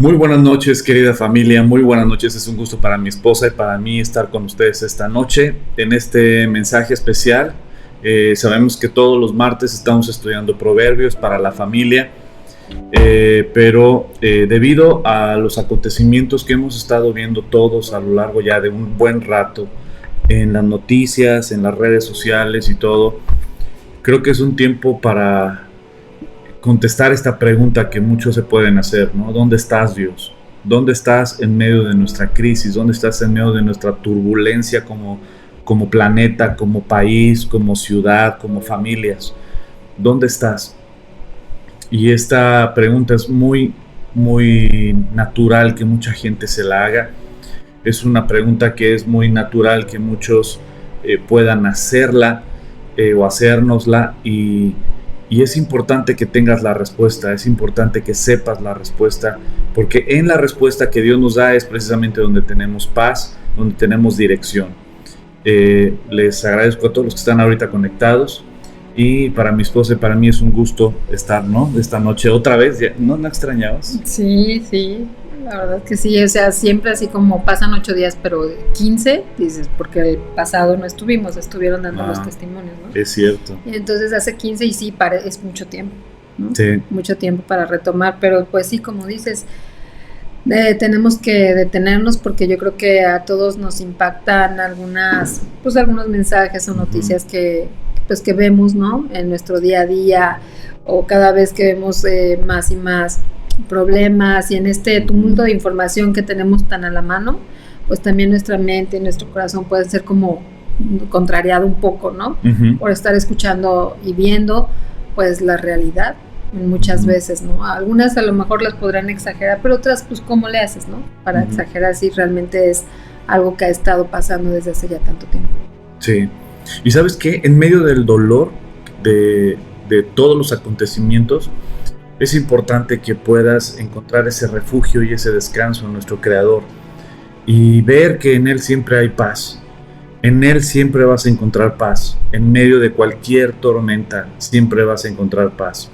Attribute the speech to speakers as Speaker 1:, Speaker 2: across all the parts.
Speaker 1: Muy buenas noches, querida familia, muy buenas noches. Es un gusto para mi esposa y para mí estar con ustedes esta noche en este mensaje especial. Sabemos que todos los martes estamos estudiando proverbios para la familia, pero debido a los acontecimientos que hemos estado viendo todos a lo largo ya de un buen rato en las noticias, en las redes sociales y todo, creo que es un tiempo para contestar esta pregunta que muchos se pueden hacer, ¿no? ¿Dónde estás, Dios? ¿Dónde estás en medio de nuestra crisis? ¿Dónde estás en medio de nuestra turbulencia como planeta, como país, como ciudad, como familias? ¿Dónde estás? Y esta pregunta es muy natural que mucha gente se la haga. Es una pregunta que es muy natural que muchos puedan hacerla o hacérnosla, y es importante que tengas la respuesta, es importante que sepas la respuesta, porque en la respuesta que Dios nos da es precisamente donde tenemos paz, donde tenemos dirección. Les agradezco a todos los que están ahorita conectados, y para mi esposa y para mí es un gusto estar, ¿no? Esta noche otra vez. ¿No la extrañabas?
Speaker 2: Sí, sí, la verdad que sí, o sea, siempre así como pasan 8 días, pero 15, dices, porque el pasado no estuvieron dando los testimonios, ¿no?
Speaker 1: Es cierto.
Speaker 2: Y entonces hace 15 y sí, es mucho tiempo, ¿no?
Speaker 1: Sí.
Speaker 2: Mucho tiempo para retomar, pero pues sí, como dices, tenemos que detenernos porque yo creo que a todos nos impactan algunos mensajes o noticias que vemos, ¿no? En nuestro día a día, o cada vez que vemos más y más problemas, y en este tumulto de información que tenemos tan a la mano, pues también nuestra mente y nuestro corazón pueden ser como contrariado un poco, ¿no? Por estar escuchando y viendo pues la realidad muchas veces, ¿no? Algunas a lo mejor las podrán exagerar, pero otras pues ¿cómo le haces, no? Para exagerar si realmente es algo que ha estado pasando desde hace ya tanto tiempo.
Speaker 1: Sí. Y ¿sabes qué? En medio del dolor de todos los acontecimientos, es importante que puedas encontrar ese refugio y ese descanso en nuestro Creador y ver que en Él siempre hay paz. En Él siempre vas a encontrar paz. En medio de cualquier tormenta siempre vas a encontrar paz.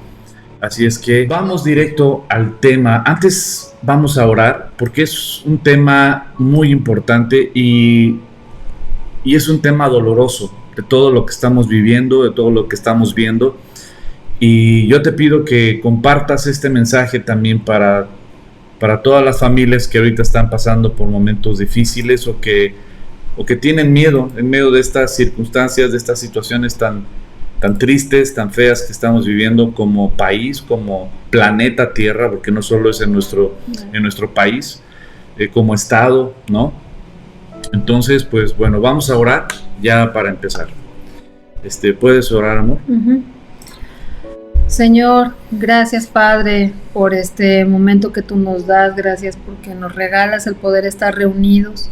Speaker 1: Así es que vamos directo al tema. Antes vamos a orar porque es un tema muy importante y es un tema doloroso de todo lo que estamos viviendo, de todo lo que estamos viendo. Y yo te pido que compartas este mensaje también para todas las familias que ahorita están pasando por momentos difíciles o que tienen miedo en medio de estas circunstancias, de estas situaciones tan tristes, tan feas que estamos viviendo como país, como planeta Tierra, porque no solo es en nuestro país, como estado, ¿no? Entonces, pues bueno, vamos a orar ya para empezar. ¿Puedes orar, amor?
Speaker 2: Señor, gracias Padre por este momento que tú nos das, gracias porque nos regalas el poder estar reunidos,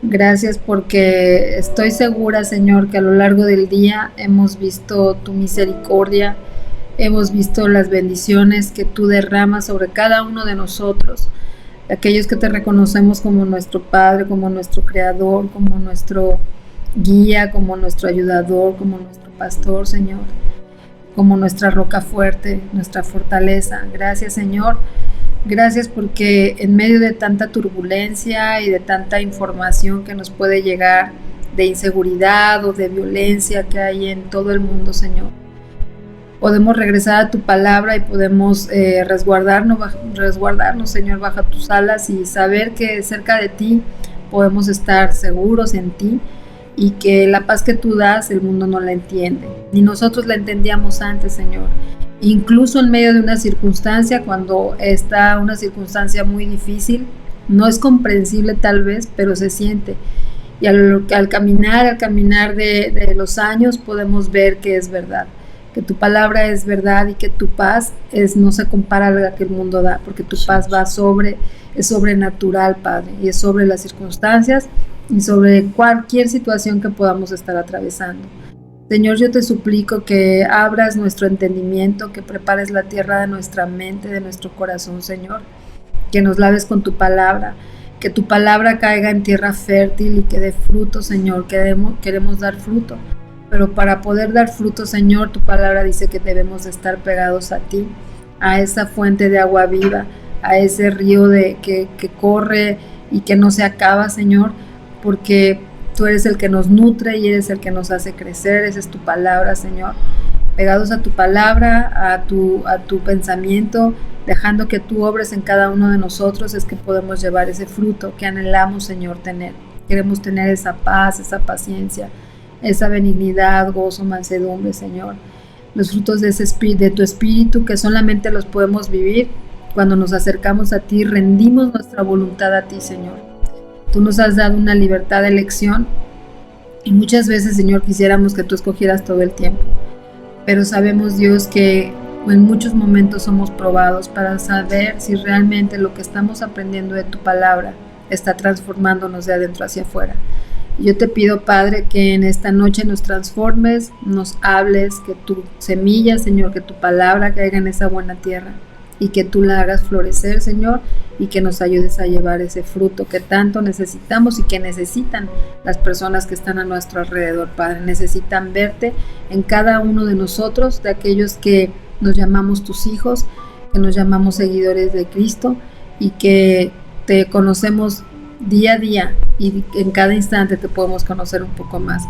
Speaker 2: gracias porque estoy segura, Señor, que a lo largo del día hemos visto tu misericordia, hemos visto las bendiciones que tú derramas sobre cada uno de nosotros, aquellos que te reconocemos como nuestro Padre, como nuestro Creador, como nuestro guía, como nuestro ayudador, como nuestro pastor, Señor, como nuestra roca fuerte, nuestra fortaleza. Gracias, Señor. Gracias porque en medio de tanta turbulencia y de tanta información que nos puede llegar, de inseguridad o de violencia que hay en todo el mundo, Señor, podemos regresar a tu palabra y podemos resguardarnos, Señor, bajo tus alas y saber que cerca de ti podemos estar seguros en ti, y que la paz que tú das el mundo no la entiende, ni nosotros la entendíamos antes, Señor. Incluso en medio de una circunstancia, cuando está una circunstancia muy difícil, no es comprensible tal vez, pero se siente. Y al caminar de los años podemos ver que es verdad, que tu palabra es verdad y que tu paz no se compara a la que el mundo da, porque tu paz es sobrenatural, Padre, y es sobre las circunstancias y sobre cualquier situación que podamos estar atravesando. Señor, yo te suplico que abras nuestro entendimiento, que prepares la tierra de nuestra mente, de nuestro corazón, Señor, que nos laves con tu palabra, que tu palabra caiga en tierra fértil y que dé fruto, Señor. Queremos dar fruto, pero para poder dar fruto, Señor, tu palabra dice que debemos de estar pegados a ti, a esa fuente de agua viva, a ese río que corre y que no se acaba, Señor, porque tú eres el que nos nutre y eres el que nos hace crecer. Esa es tu palabra, Señor. Pegados a tu palabra, a tu pensamiento, dejando que tú obres en cada uno de nosotros, es que podemos llevar ese fruto que anhelamos, Señor, tener. Queremos tener esa paz, esa paciencia, esa benignidad, gozo, mansedumbre, Señor. Los frutos de tu espíritu, que solamente los podemos vivir cuando nos acercamos a ti, rendimos nuestra voluntad a ti, Señor. Tú nos has dado una libertad de elección y muchas veces, Señor, quisiéramos que tú escogieras todo el tiempo. Pero sabemos, Dios, que en muchos momentos somos probados para saber si realmente lo que estamos aprendiendo de tu palabra está transformándonos de adentro hacia afuera. Y yo te pido, Padre, que en esta noche nos transformes, nos hables, que tu semilla, Señor, que tu palabra caiga en esa buena tierra y que tú la hagas florecer, Señor, y que nos ayudes a llevar ese fruto que tanto necesitamos y que necesitan las personas que están a nuestro alrededor, Padre. Necesitan verte en cada uno de nosotros, de aquellos que nos llamamos tus hijos, que nos llamamos seguidores de Cristo y que te conocemos día a día y en cada instante te podemos conocer un poco más.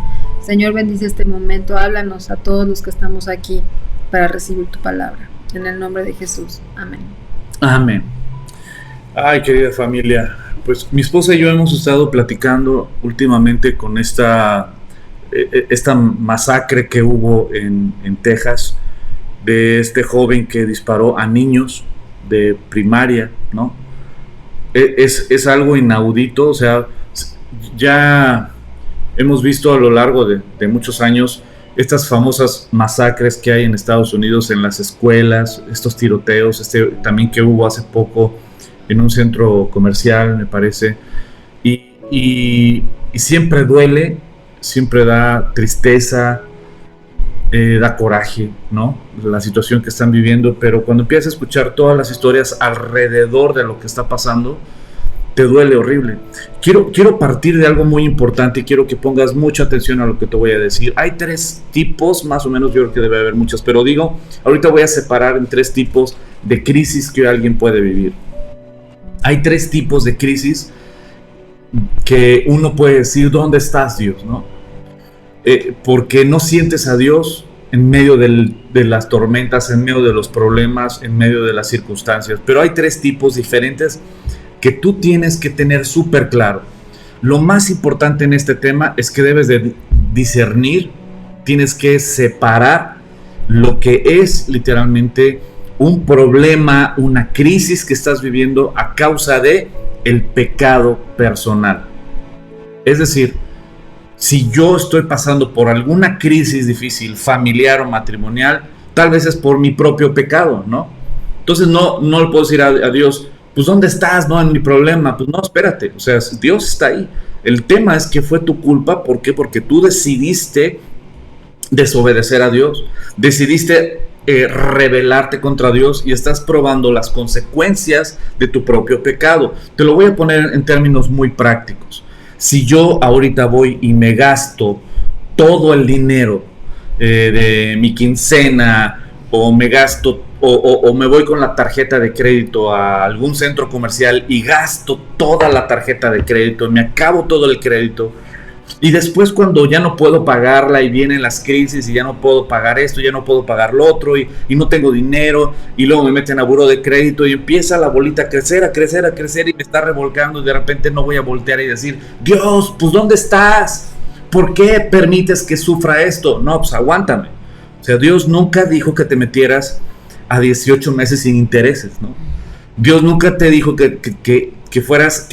Speaker 2: Señor, bendice este momento, háblanos a todos los que estamos aquí para recibir tu palabra. En el nombre de Jesús. Amén.
Speaker 1: Amén. Ay, querida familia, pues mi esposa y yo hemos estado platicando últimamente con esta masacre que hubo en Texas, de este joven que disparó a niños de primaria, ¿no? Es algo inaudito. O sea, ya hemos visto a lo largo de muchos años estas famosas masacres que hay en Estados Unidos en las escuelas, estos tiroteos, también que hubo hace poco en un centro comercial, me parece, y siempre duele, siempre da tristeza, da coraje, ¿no? La situación que están viviendo, pero cuando empiezas a escuchar todas las historias alrededor de lo que está pasando, te duele horrible. Quiero partir de algo muy importante y quiero que pongas mucha atención a lo que te voy a decir. Hay 3 tipos, más o menos, yo creo que debe haber muchos, pero ahorita voy a separar en 3 tipos de crisis que alguien puede vivir. Hay 3 tipos de crisis que uno puede decir, ¿dónde estás, Dios? ¿No? Porque no sientes a Dios en medio de las tormentas, en medio de los problemas, en medio de las circunstancias. Pero hay 3 tipos diferentes que tú tienes que tener súper claro. Lo más importante en este tema es que debes de discernir, tienes que separar lo que es literalmente un problema, una crisis que estás viviendo a causa de el pecado personal. Es decir, si yo estoy pasando por alguna crisis difícil, familiar o matrimonial, tal vez es por mi propio pecado, ¿no? Entonces no le puedo decir a Dios, pues ¿dónde estás? No, en mi problema. Pues no, espérate, o sea, Dios está ahí. El tema es que fue tu culpa. ¿Por qué? Porque tú decidiste desobedecer a Dios, decidiste rebelarte contra Dios y estás probando las consecuencias de tu propio pecado. Te lo voy a poner en términos muy prácticos. Si yo ahorita voy y me gasto todo el dinero de mi quincena, o me gasto o me voy con la tarjeta de crédito a algún centro comercial y gasto toda la tarjeta de crédito, me acabo todo el crédito, y después cuando ya no puedo pagarla y vienen las crisis y ya no puedo pagar esto, ya no puedo pagar lo otro y no tengo dinero, y luego me meten a buró de crédito y empieza la bolita a crecer y me está revolcando, y de repente no voy a voltear y decir, Dios, pues ¿dónde estás? ¿Por qué permites que sufra esto? No, pues aguántame. O sea, Dios nunca dijo que te metieras a 18 meses sin intereses, ¿no? Dios nunca te dijo que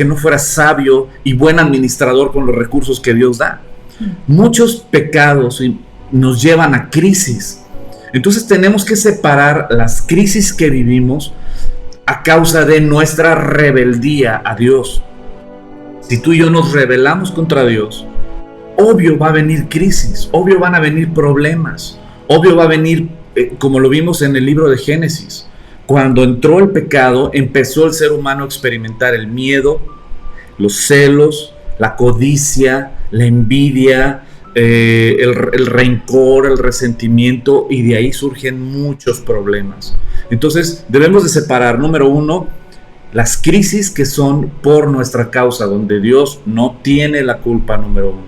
Speaker 1: no fueras sabio y buen administrador con los recursos que Dios da. Muchos pecados nos llevan a crisis. Entonces tenemos que separar las crisis que vivimos a causa de nuestra rebeldía a Dios. Si tú y yo nos rebelamos contra Dios, obvio va a venir crisis, obvio van a venir problemas, obvio va a venir, como lo vimos en el libro de Génesis. Cuando entró el pecado, empezó el ser humano a experimentar el miedo, los celos, la codicia, la envidia, el rencor, el resentimiento, y de ahí surgen muchos problemas. Entonces debemos de separar, número 1, Las crisis que son por nuestra causa, donde Dios no tiene la culpa, número 1.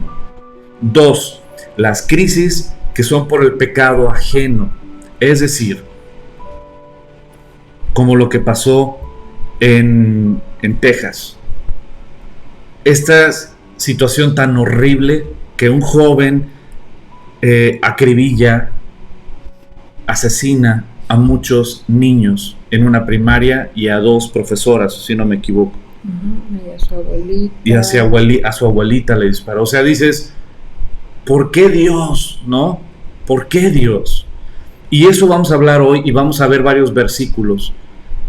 Speaker 1: 2, las crisis que son por el pecado ajeno, es decir, como lo que pasó en Texas. Esta situación tan horrible que un joven acribilla, asesina a muchos niños en una primaria y a 2 profesoras, si no me equivoco.
Speaker 2: Y a su abuelita.
Speaker 1: Y a su abuelita le disparó. O sea, dices, ¿por qué Dios? ¿No? ¿Por qué Dios? Y eso vamos a hablar hoy, y vamos a ver varios versículos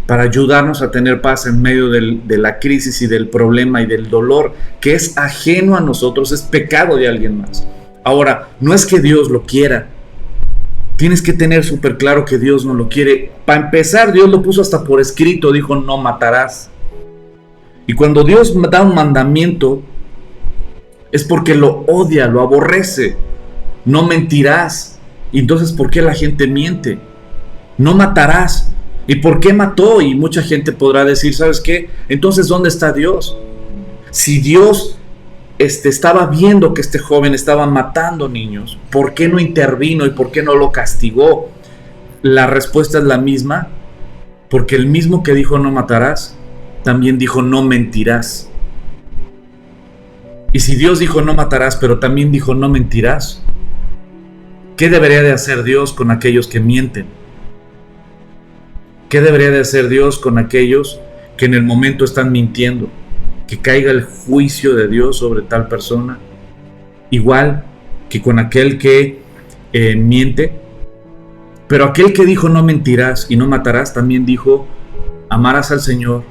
Speaker 1: para ayudarnos a tener paz en medio de la crisis y del problema y del dolor que es ajeno a nosotros, es pecado de alguien más. Ahora, no es que Dios lo quiera. Tienes que tener súper claro que Dios no lo quiere. Para empezar, Dios lo puso hasta por escrito, dijo, no matarás. Y cuando Dios da un mandamiento, es porque lo odia, lo aborrece. No mentirás. Y entonces, ¿por qué la gente miente? No matarás. ¿Y por qué mató? Y mucha gente podrá decir, ¿sabes qué? Entonces, ¿dónde está Dios? Si Dios estaba viendo que este joven estaba matando niños, ¿por qué no intervino y por qué no lo castigó? La respuesta es la misma, porque el mismo que dijo no matarás, también dijo no mentirás. Y si Dios dijo no matarás, pero también dijo no mentirás, ¿qué debería de hacer Dios con aquellos que mienten? ¿Qué debería de hacer Dios con aquellos que en el momento están mintiendo? Que caiga el juicio de Dios sobre tal persona, igual que con aquel que miente. Pero aquel que dijo no mentirás y no matarás, también dijo amarás al Señor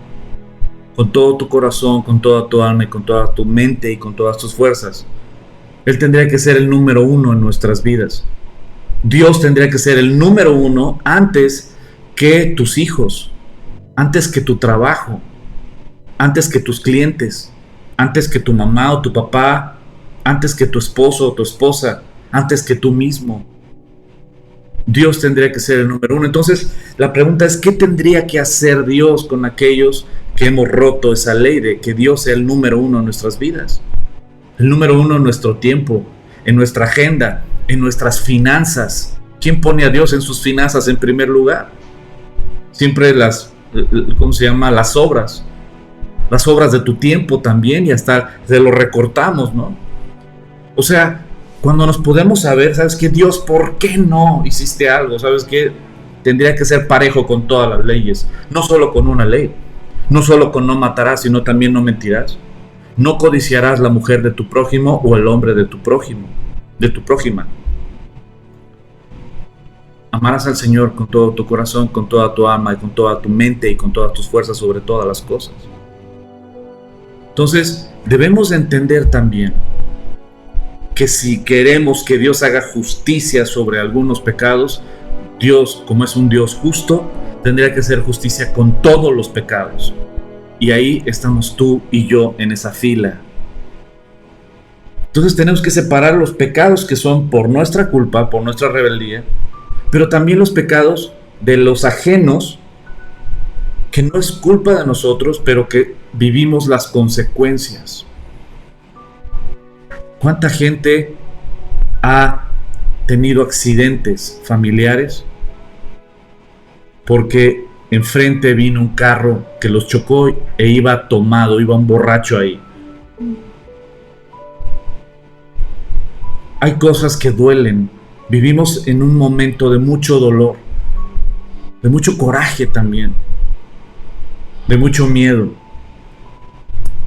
Speaker 1: con todo tu corazón, con toda tu alma y con toda tu mente y con todas tus fuerzas. Él tendría que ser el número 1 en nuestras vidas. Dios tendría que ser el número 1 antes que tus hijos, antes que tu trabajo, antes que tus clientes, antes que tu mamá o tu papá, antes que tu esposo o tu esposa, antes que tú mismo. Dios tendría que ser el número 1. Entonces, la pregunta es, ¿qué tendría que hacer Dios con aquellos que hemos roto esa ley de que Dios sea el número 1 en nuestras vidas? El número 1 en nuestro tiempo, en nuestra agenda, en nuestras finanzas. ¿Quién pone a Dios en sus finanzas en primer lugar? Siempre las obras. Las obras de tu tiempo también, y hasta se lo recortamos, ¿no? O sea, cuando nos podemos saber, ¿sabes qué? Dios, ¿por qué no hiciste algo? ¿Sabes qué? Tendría que ser parejo con todas las leyes, no solo con una ley, no solo con no matarás, sino también no mentirás. No codiciarás la mujer de tu prójimo o el hombre de tu prójimo, de tu prójima. Amarás al Señor con todo tu corazón, con toda tu alma y con toda tu mente y con todas tus fuerzas sobre todas las cosas. Entonces, debemos entender también que si queremos que Dios haga justicia sobre algunos pecados, Dios, como es un Dios justo, tendría que hacer justicia con todos los pecados. Y ahí estamos tú y yo en esa fila. Entonces tenemos que separar los pecados que son por nuestra culpa, por nuestra rebeldía, pero también los pecados de los ajenos, que no es culpa de nosotros, pero que vivimos las consecuencias. ¿Cuánta gente ha tenido accidentes familiares porque enfrente vino un carro que los chocó e iba tomado, iba un borracho ahí? Hay cosas que duelen. Vivimos en un momento de mucho dolor, de mucho coraje también, de mucho miedo.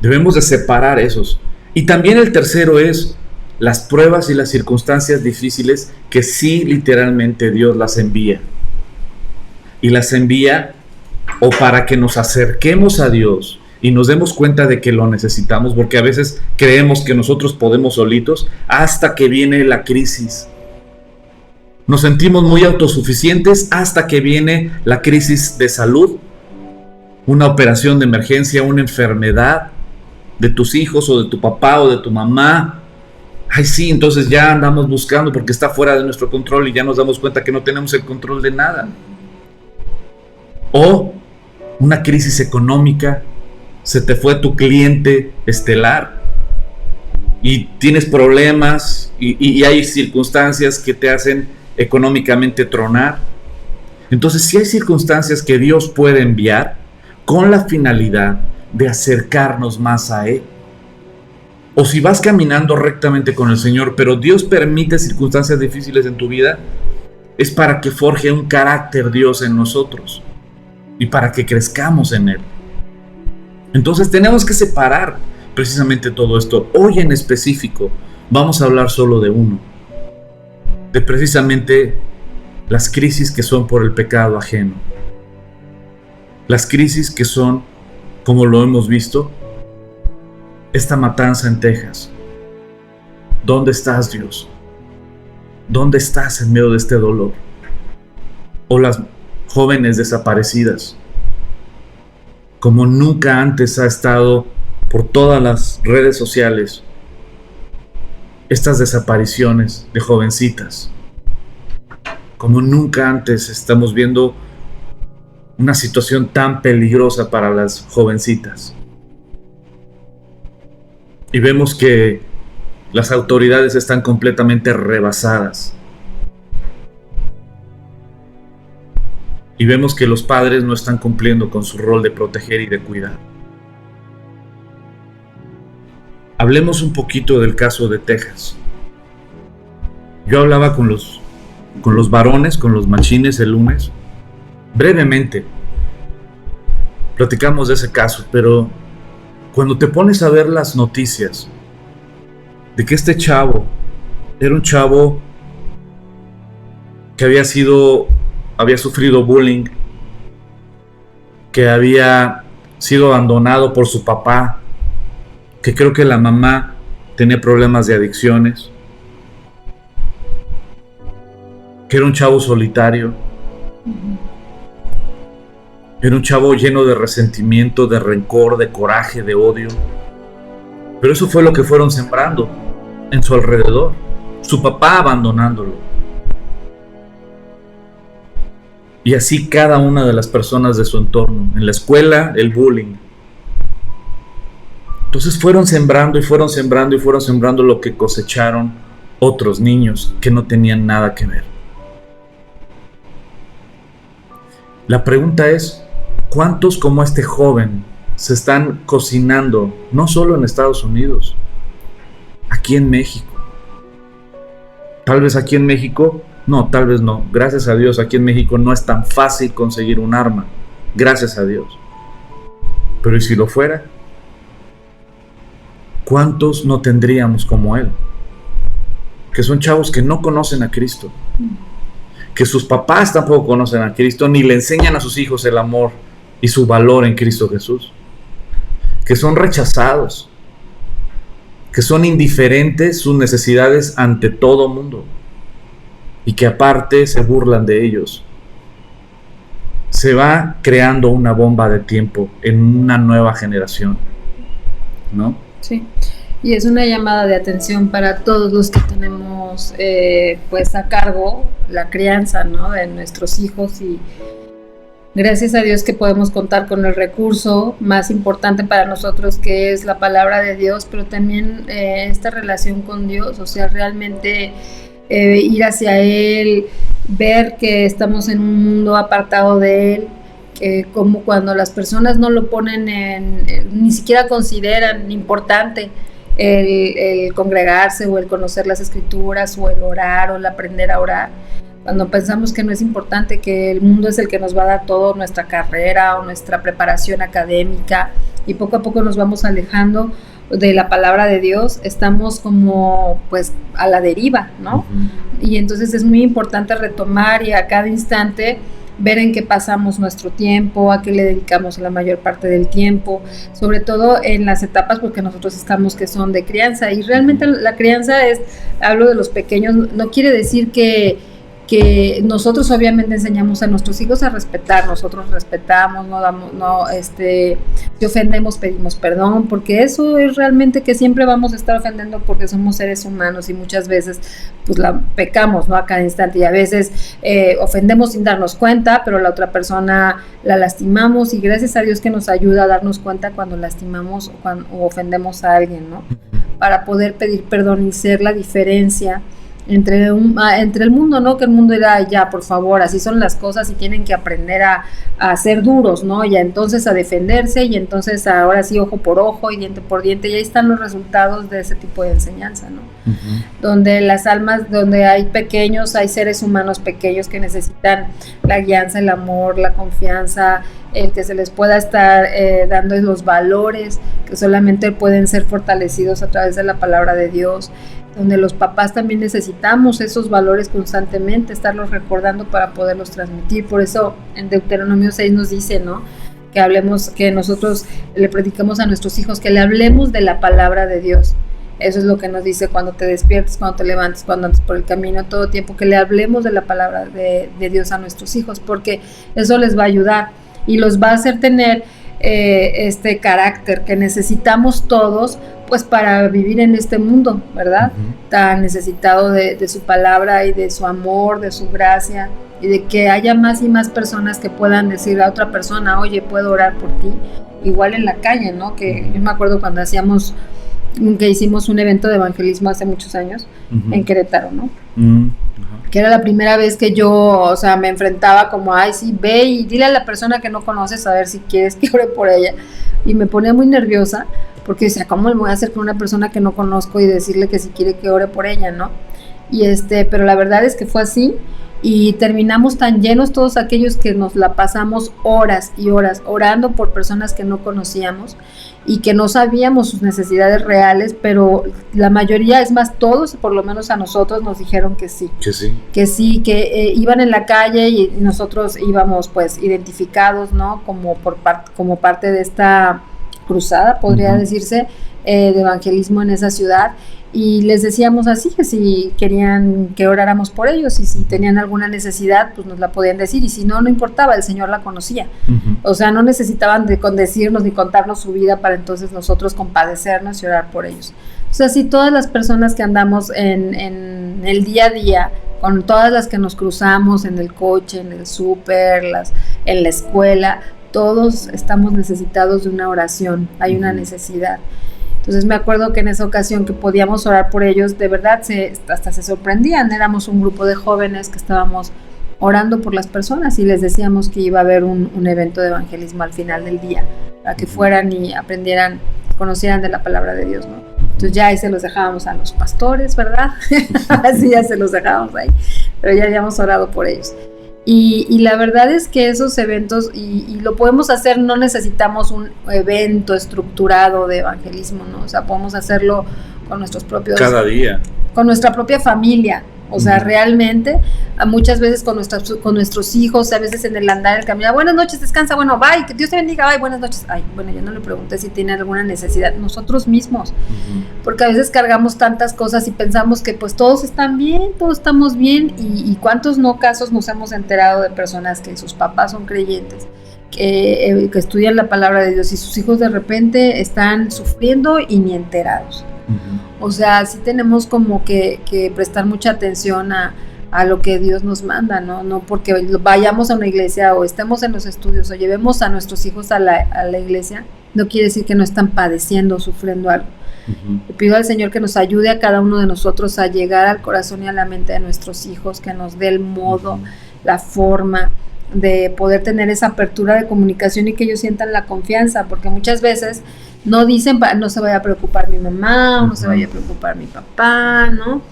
Speaker 1: Debemos de separar esos. Y también el tercero es las pruebas y las circunstancias difíciles que sí literalmente Dios las envía. Y las envía o para que nos acerquemos a Dios y nos demos cuenta de que lo necesitamos, porque a veces creemos que nosotros podemos solitos hasta que viene la crisis. Nos sentimos muy autosuficientes hasta que viene la crisis de salud, una operación de emergencia, una enfermedad de tus hijos o de tu papá o de tu mamá. Ay, sí, entonces ya andamos buscando porque está fuera de nuestro control y ya nos damos cuenta que no tenemos el control de nada. O una crisis económica, se te fue tu cliente estelar y tienes problemas y hay circunstancias que te hacen económicamente tronar. Entonces, si hay circunstancias que Dios puede enviar con la finalidad de acercarnos más a Él, o si vas caminando rectamente con el Señor, pero Dios permite circunstancias difíciles en tu vida, es para que forje un carácter Dios en nosotros y para que crezcamos en Él. Entonces tenemos que separar precisamente todo esto. Hoy en específico vamos a hablar solo de uno, de precisamente las crisis que son por el pecado ajeno. Las crisis que son, como lo hemos visto, esta matanza en Texas. ¿Dónde estás, Dios? ¿Dónde estás en medio de este dolor? O las jóvenes desaparecidas, como nunca antes ha estado por todas las redes sociales, estas desapariciones de jovencitas. Como nunca antes estamos viendo una situación tan peligrosa para las jovencitas. Y vemos que las autoridades están completamente rebasadas. Y vemos que los padres no están cumpliendo con su rol de proteger y de cuidar. Hablemos un poquito del caso de Texas. Yo hablaba con los varones, con los machines el lunes. Brevemente platicamos de ese caso, pero cuando te pones a ver las noticias de que este chavo era un chavo que había sufrido bullying, que había sido abandonado por su papá, que creo que la mamá tenía problemas de adicciones, que era un chavo solitario, era un chavo lleno de resentimiento, de rencor, de coraje, de odio. Pero eso fue lo que fueron sembrando en su alrededor, su papá abandonándolo. Y así cada una de las personas de su entorno. En la escuela, el bullying. Entonces fueron sembrando y fueron sembrando y fueron sembrando lo que cosecharon otros niños que no tenían nada que ver. La pregunta es, ¿cuántos como este joven se están cocinando, no solo en Estados Unidos, aquí en México? Tal vez aquí en México, no, tal vez no. Gracias a Dios, aquí en México no es tan fácil conseguir un arma. Gracias a Dios. Pero ¿y si lo fuera? ¿Cuántos no tendríamos como él? Que son chavos que no conocen a Cristo. Que sus papás tampoco conocen a Cristo, ni le enseñan a sus hijos el amor y su valor en Cristo Jesús. Que son rechazados. Que son indiferentes sus necesidades ante todo mundo. Y que aparte se burlan de ellos. Se va creando una bomba de tiempo en una nueva generación, ¿no?
Speaker 2: Sí, y es una llamada de atención para todos los que tenemos pues a cargo la crianza, ¿no?, de nuestros hijos, y gracias a Dios que podemos contar con el recurso más importante para nosotros, que es la palabra de Dios, pero también esta relación con Dios, o sea, realmente ir hacia Él, ver que estamos en un mundo apartado de Él, como cuando las personas no lo ponen ni siquiera consideran importante el congregarse o el conocer las escrituras o el orar o el aprender a orar. Cuando pensamos que no es importante, que el mundo es el que nos va a dar todo, nuestra carrera o nuestra preparación académica, y poco a poco nos vamos alejando de la palabra de Dios, estamos como pues a la deriva, ¿no? Uh-huh. Y entonces es muy importante retomar y a cada instante ver en qué pasamos nuestro tiempo, a qué le dedicamos la mayor parte del tiempo, sobre todo en las etapas porque nosotros estamos que son de crianza, y realmente la crianza hablo de los pequeños, no quiere decir que que nosotros obviamente enseñamos a nuestros hijos a respetar, nosotros respetamos, si ofendemos pedimos perdón, porque eso es realmente que siempre vamos a estar ofendiendo porque somos seres humanos y muchas veces pues pecamos, ¿no? A cada instante, y a veces ofendemos sin darnos cuenta, pero la otra persona la lastimamos, y gracias a Dios que nos ayuda a darnos cuenta cuando lastimamos o ofendemos a alguien, ¿no? Para poder pedir perdón y ser la diferencia entre el mundo, ¿no? Que el mundo dirá, ya, por favor, así son las cosas y tienen que aprender a ser duros, ¿no? Y entonces a defenderse, y entonces ahora sí ojo por ojo y diente por diente, y ahí están los resultados de ese tipo de enseñanza, ¿no? Uh-huh. Donde las almas, donde hay pequeños, hay seres humanos pequeños que necesitan la guianza, el amor, la confianza, el que se les pueda estar dando los valores que solamente pueden ser fortalecidos a través de la palabra de Dios, donde los papás también necesitamos esos valores constantemente, estarlos recordando para poderlos transmitir. Por eso en Deuteronomio 6 nos dice, ¿no? Que nosotros le predicamos a nuestros hijos, que le hablemos de la palabra de Dios. Eso es lo que nos dice cuando te despiertes, cuando te levantes, cuando andes por el camino, todo tiempo, que le hablemos de la palabra de Dios a nuestros hijos, porque eso les va a ayudar y los va a hacer tener este carácter que necesitamos todos, pues para vivir en este mundo, ¿verdad? Uh-huh. Tan necesitado de su palabra y de su amor, de su gracia, y de que haya más y más personas que puedan decir a otra persona, oye, puedo orar por ti, igual en la calle, ¿no? Que yo me acuerdo cuando hicimos un evento de evangelismo hace muchos años, uh-huh, en Querétaro, ¿no? Uh-huh. Que era la primera vez que yo, o sea, me enfrentaba como, ay, sí, ve y dile a la persona que no conoces a ver si quieres que ore por ella, y me ponía muy nerviosa, porque decía, ¿cómo le voy a hacer con una persona que no conozco y decirle que si quiere que ore por ella, no? Pero la verdad es que fue así, y terminamos tan llenos todos aquellos que nos la pasamos horas y horas orando por personas que no conocíamos y que no sabíamos sus necesidades reales, pero la mayoría, es más, todos, por lo menos a nosotros, nos dijeron que sí. Que iban en la calle y nosotros íbamos pues identificados, ¿no? Como parte de esta cruzada, podría uh-huh, decirse, de evangelismo en esa ciudad, y les decíamos así, que si querían que oráramos por ellos, y si tenían alguna necesidad, pues nos la podían decir, y si no, no importaba, el Señor la conocía. Uh-huh. O sea, no necesitaban de decirnos ni contarnos su vida para entonces nosotros compadecernos y orar por ellos. O sea, si todas las personas que andamos en el día a día, con todas las que nos cruzamos en el coche, en el súper, en la escuela, todos estamos necesitados de una oración, hay una necesidad. Entonces me acuerdo que en esa ocasión que podíamos orar por ellos, de verdad hasta se sorprendían. Éramos un grupo de jóvenes que estábamos orando por las personas y les decíamos que iba a haber un evento de evangelismo al final del día, para que fueran y aprendieran, conocieran de la palabra de Dios, ¿no? Entonces ya ahí se los dejábamos a los pastores, ¿verdad? Así ya se los dejábamos ahí, pero ya habíamos orado por ellos. Y la verdad es que esos eventos, y lo podemos hacer, no necesitamos un evento estructurado de evangelismo, ¿no? O sea, podemos hacerlo con nuestros propios...
Speaker 1: Cada día.
Speaker 2: Con nuestra propia familia. O sea, realmente, muchas veces con nuestros hijos, a veces en el andar, en el camino, buenas noches, descansa, bueno, bye, que Dios te bendiga, bye, buenas noches. Ay, bueno, yo no le pregunté si tiene alguna necesidad, nosotros mismos, porque a veces cargamos tantas cosas y pensamos que pues todos están bien, todos estamos bien, y cuántos casos nos hemos enterado de personas que sus papás son creyentes, que estudian la palabra de Dios, y sus hijos de repente están sufriendo y ni enterados. O sea, sí tenemos como que prestar mucha atención a lo que Dios nos manda, ¿no? No porque vayamos a una iglesia o estemos en los estudios o llevemos a nuestros hijos a la iglesia, no quiere decir que no están padeciendo o sufriendo algo. Le pido al Señor que nos ayude a cada uno de nosotros a llegar al corazón y a la mente de nuestros hijos, que nos dé el modo, la forma de poder tener esa apertura de comunicación y que ellos sientan la confianza, porque muchas veces no dicen, no se vaya a preocupar mi mamá, o no se vaya a preocupar mi papá, ¿no?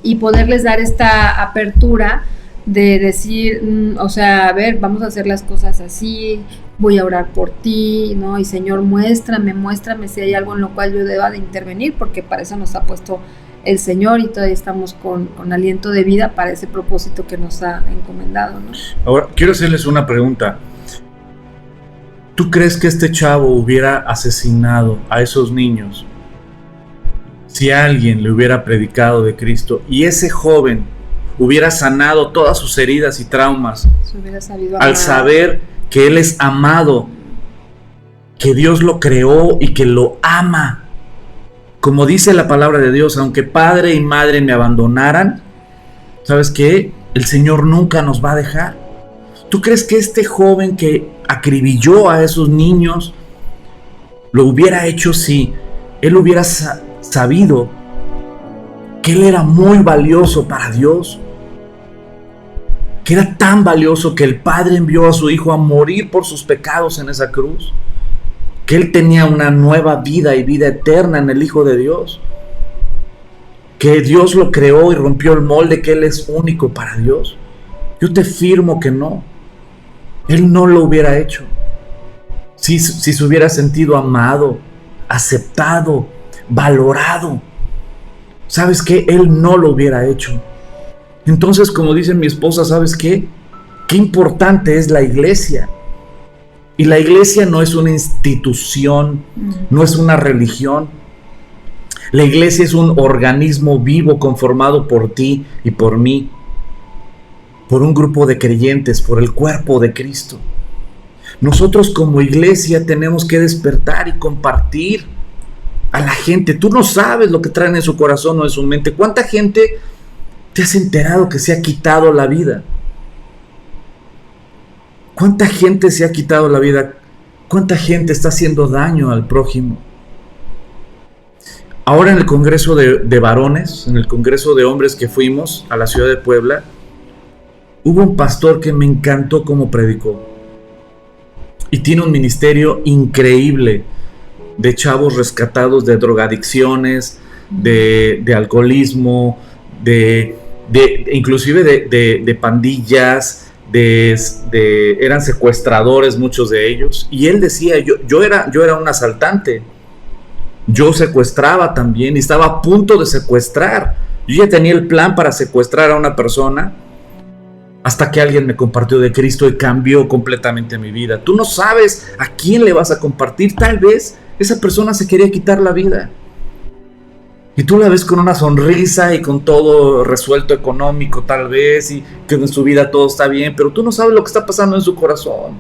Speaker 2: Y poderles dar esta apertura de decir, o sea, a ver, vamos a hacer las cosas así, voy a orar por ti, ¿no? Y Señor, muéstrame si hay algo en lo cual yo deba de intervenir, porque para eso nos ha puesto el Señor y todavía estamos con aliento de vida para ese propósito que nos ha encomendado, ¿no?
Speaker 1: Ahora, quiero hacerles una pregunta. ¿Tú crees que este chavo hubiera asesinado a esos niños si alguien le hubiera predicado de Cristo y ese joven hubiera sanado todas sus heridas y traumas.
Speaker 2: Se hubiera sabido
Speaker 1: Al
Speaker 2: amar.
Speaker 1: saber que Él es amado, que Dios lo creó y que lo ama. Como dice la palabra de Dios, aunque padre y madre me abandonaran, ¿sabes qué? El Señor nunca nos va a dejar. ¿Tú crees que este joven que acribilló a esos niños lo hubiera hecho si él hubiera sabido que él era muy valioso para Dios? Que era tan valioso que el Padre envió a su Hijo a morir por sus pecados en esa cruz. Que él tenía una nueva vida y vida eterna en el Hijo de Dios. Que Dios lo creó y rompió el molde, que Él es único para Dios. Yo te firmo que no. Él no lo hubiera hecho. Si se hubiera sentido amado, aceptado, valorado, ¿sabes qué? Él no lo hubiera hecho. Entonces, como dice mi esposa, ¿sabes qué? Qué importante es la iglesia. Y la iglesia no es una institución, no es una religión. La iglesia es un organismo vivo conformado por ti y por mí, por un grupo de creyentes, por el cuerpo de Cristo. Nosotros como iglesia tenemos que despertar y compartir a la gente. Tú no sabes lo que traen en su corazón o en su mente. ¿Cuánta gente te has enterado que se ha quitado la vida? ¿Cuánta gente se ha quitado la vida? ¿Cuánta gente está haciendo daño al prójimo? Ahora en el congreso de varones, en el congreso de hombres que fuimos a la ciudad de Puebla, hubo un pastor que me encantó cómo predicó. Y tiene un ministerio increíble de chavos rescatados de drogadicciones, de alcoholismo, inclusive de pandillas, eran secuestradores muchos de ellos. Y él decía, yo era un asaltante. Yo secuestraba también y estaba a punto de secuestrar. Yo ya tenía el plan para secuestrar a una persona hasta que alguien me compartió de Cristo y cambió completamente mi vida. Tú no sabes a quién le vas a compartir. Tal vez esa persona se quería quitar la vida y tú la ves con una sonrisa y con todo resuelto económico tal vez, y que en su vida todo está bien, pero tú no sabes lo que está pasando en su corazón,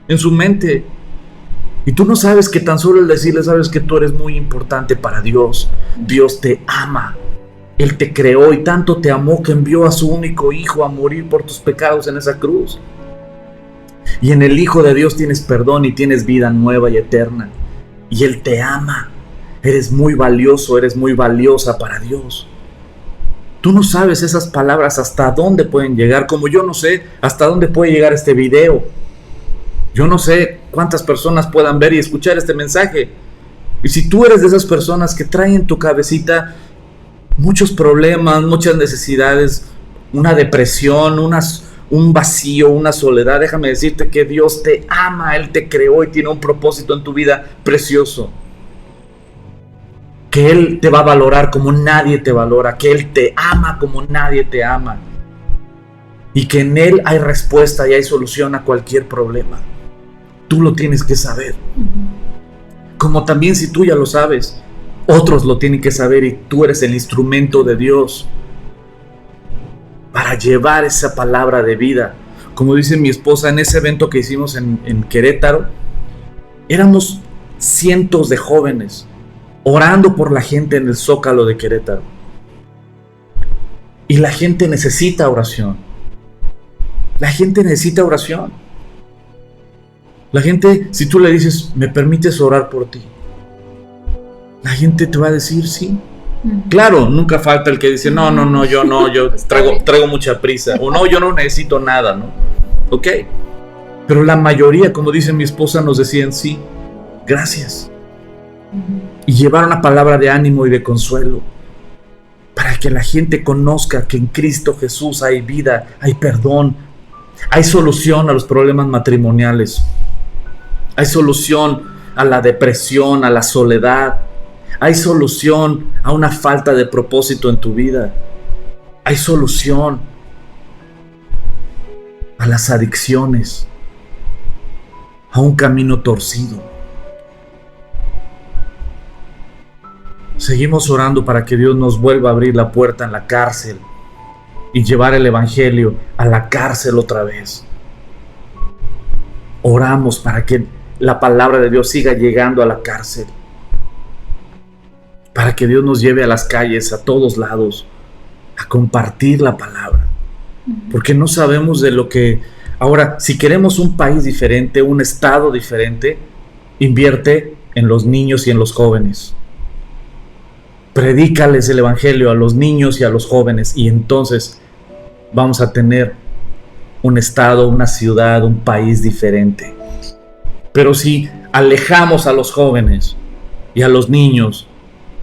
Speaker 1: en su mente. Y tú no sabes que tan solo el decirle, sabes que tú eres muy importante para Dios. Dios te ama. Él te creó y tanto te amó que envió a su único Hijo a morir por tus pecados en esa cruz. Y en el Hijo de Dios tienes perdón y tienes vida nueva y eterna. Y Él te ama. Eres muy valioso, eres muy valiosa para Dios. Tú no sabes esas palabras hasta dónde pueden llegar, como yo no sé hasta dónde puede llegar este video. Yo no sé cuántas personas puedan ver y escuchar este mensaje. Y si tú eres de esas personas que traen en tu cabecita muchos problemas, muchas necesidades, una depresión, un vacío, una soledad, déjame decirte que Dios te ama. Él te creó y tiene un propósito en tu vida precioso. Que Él te va a valorar como nadie te valora, que Él te ama como nadie te ama. Y que en Él hay respuesta y hay solución a cualquier problema. Tú lo tienes que saber. Como también si tú ya lo sabes, otros lo tienen que saber y tú eres el instrumento de Dios para llevar esa palabra de vida. Como dice mi esposa, en ese evento que hicimos en Querétaro, éramos cientos de jóvenes orando por la gente en el Zócalo de Querétaro. Y la gente necesita oración. La gente necesita oración. La gente, si tú le dices, ¿me permites orar por ti?, la gente te va a decir sí. Claro, nunca falta el que dice, no, yo traigo mucha prisa. O no, yo no necesito nada, ¿no? Ok. Pero la mayoría, como dice mi esposa, nos decían sí, gracias. Y llevar una palabra de ánimo y de consuelo para que la gente conozca que en Cristo Jesús hay vida, hay perdón, hay solución a los problemas matrimoniales, hay solución a la depresión, a la soledad, hay solución a una falta de propósito en tu vida, hay solución a las adicciones, a un camino torcido. Seguimos orando para que Dios nos vuelva a abrir la puerta en la cárcel, y llevar el evangelio a la cárcel otra vez. Oramos para que la palabra de Dios siga llegando a la cárcel, para que Dios nos lleve a las calles, a todos lados, a compartir la palabra, porque no sabemos de lo que... Ahora, si queremos un país diferente, un estado diferente, invierte en los niños y en los jóvenes. Predícales el evangelio a los niños y a los jóvenes, y entonces vamos a tener un estado, una ciudad, un país diferente. Pero si alejamos a los jóvenes y a los niños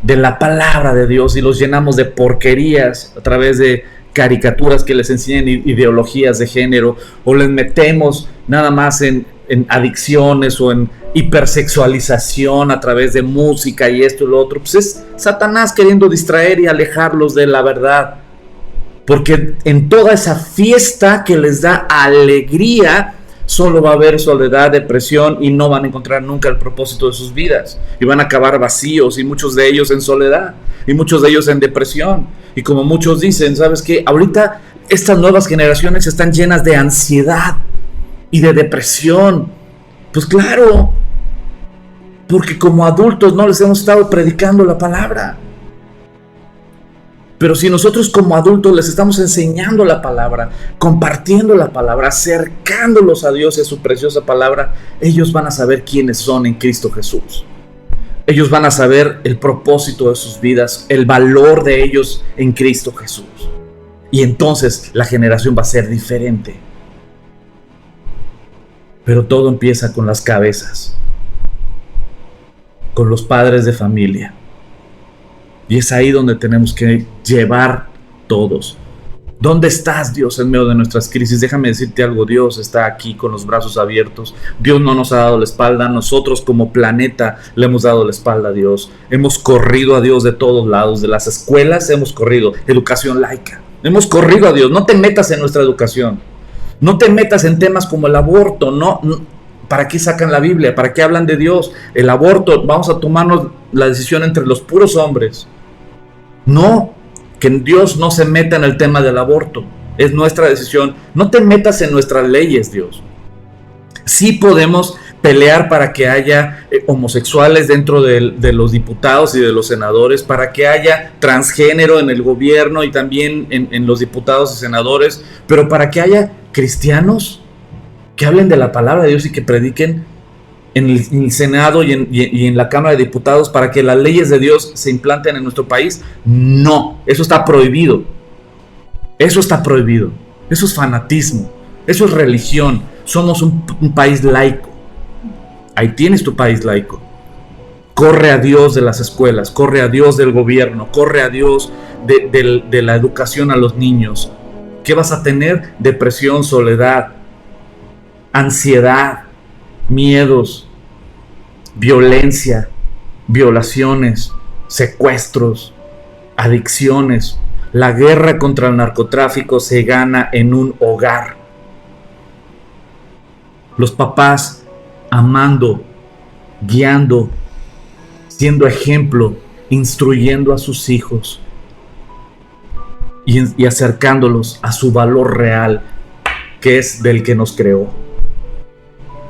Speaker 1: de la palabra de Dios y los llenamos de porquerías a través de caricaturas que les enseñan ideologías de género, o les metemos nada más en adicciones o en hipersexualización a través de música y esto y lo otro, pues es Satanás queriendo distraer y alejarlos de la verdad, porque en toda esa fiesta que les da alegría solo va a haber soledad, depresión, y no van a encontrar nunca el propósito de sus vidas, y van a acabar vacíos, y muchos de ellos en soledad, y muchos de ellos en depresión. Y como muchos dicen, ¿sabes qué? Ahorita estas nuevas generaciones están llenas de ansiedad y de depresión. Pues claro, porque como adultos no les hemos estado predicando la palabra. Pero si nosotros como adultos les estamos enseñando la palabra, compartiendo la palabra, acercándolos a Dios y a su preciosa palabra, ellos van a saber quiénes son en Cristo Jesús. Ellos van a saber el propósito de sus vidas, el valor de ellos en Cristo Jesús. Y entonces la generación va a ser diferente. Pero todo empieza con las cabezas, con los padres de familia. Y es ahí donde tenemos que llevar todos. ¿Dónde estás, Dios, en medio de nuestras crisis? Déjame decirte algo, Dios está aquí con los brazos abiertos. Dios no nos ha dado la espalda, nosotros como planeta le hemos dado la espalda a Dios. Hemos corrido a Dios de todos lados, de las escuelas hemos corrido, educación laica. Hemos corrido a Dios, no te metas en nuestra educación. No te metas en temas como el aborto, no. ¿Para qué sacan la Biblia? ¿Para qué hablan de Dios? El aborto, vamos a tomarnos la decisión entre los puros hombres. No, que Dios no se meta en el tema del aborto. Es nuestra decisión. No te metas en nuestras leyes, Dios. Sí podemos pelear para que haya homosexuales dentro de los diputados y de los senadores, para que haya transgénero en el gobierno y también en los diputados y senadores, pero para que haya cristianos que hablen de la palabra de Dios y que prediquen en el Senado y en la Cámara de Diputados para que las leyes de Dios se implanten en nuestro país. No, eso está prohibido. Eso está prohibido. Eso es fanatismo. Eso es religión. Somos un país laico. Ahí tienes tu país laico. Corre a Dios de las escuelas, corre a Dios del gobierno, corre a Dios de la educación a los niños. ¿Qué vas a tener? Depresión, soledad, ansiedad, miedos, violencia, violaciones, secuestros, adicciones. La guerra contra el narcotráfico se gana en un hogar. Los papás amando, guiando, siendo ejemplo, instruyendo a sus hijos y acercándolos a su valor real, que es del que nos creó.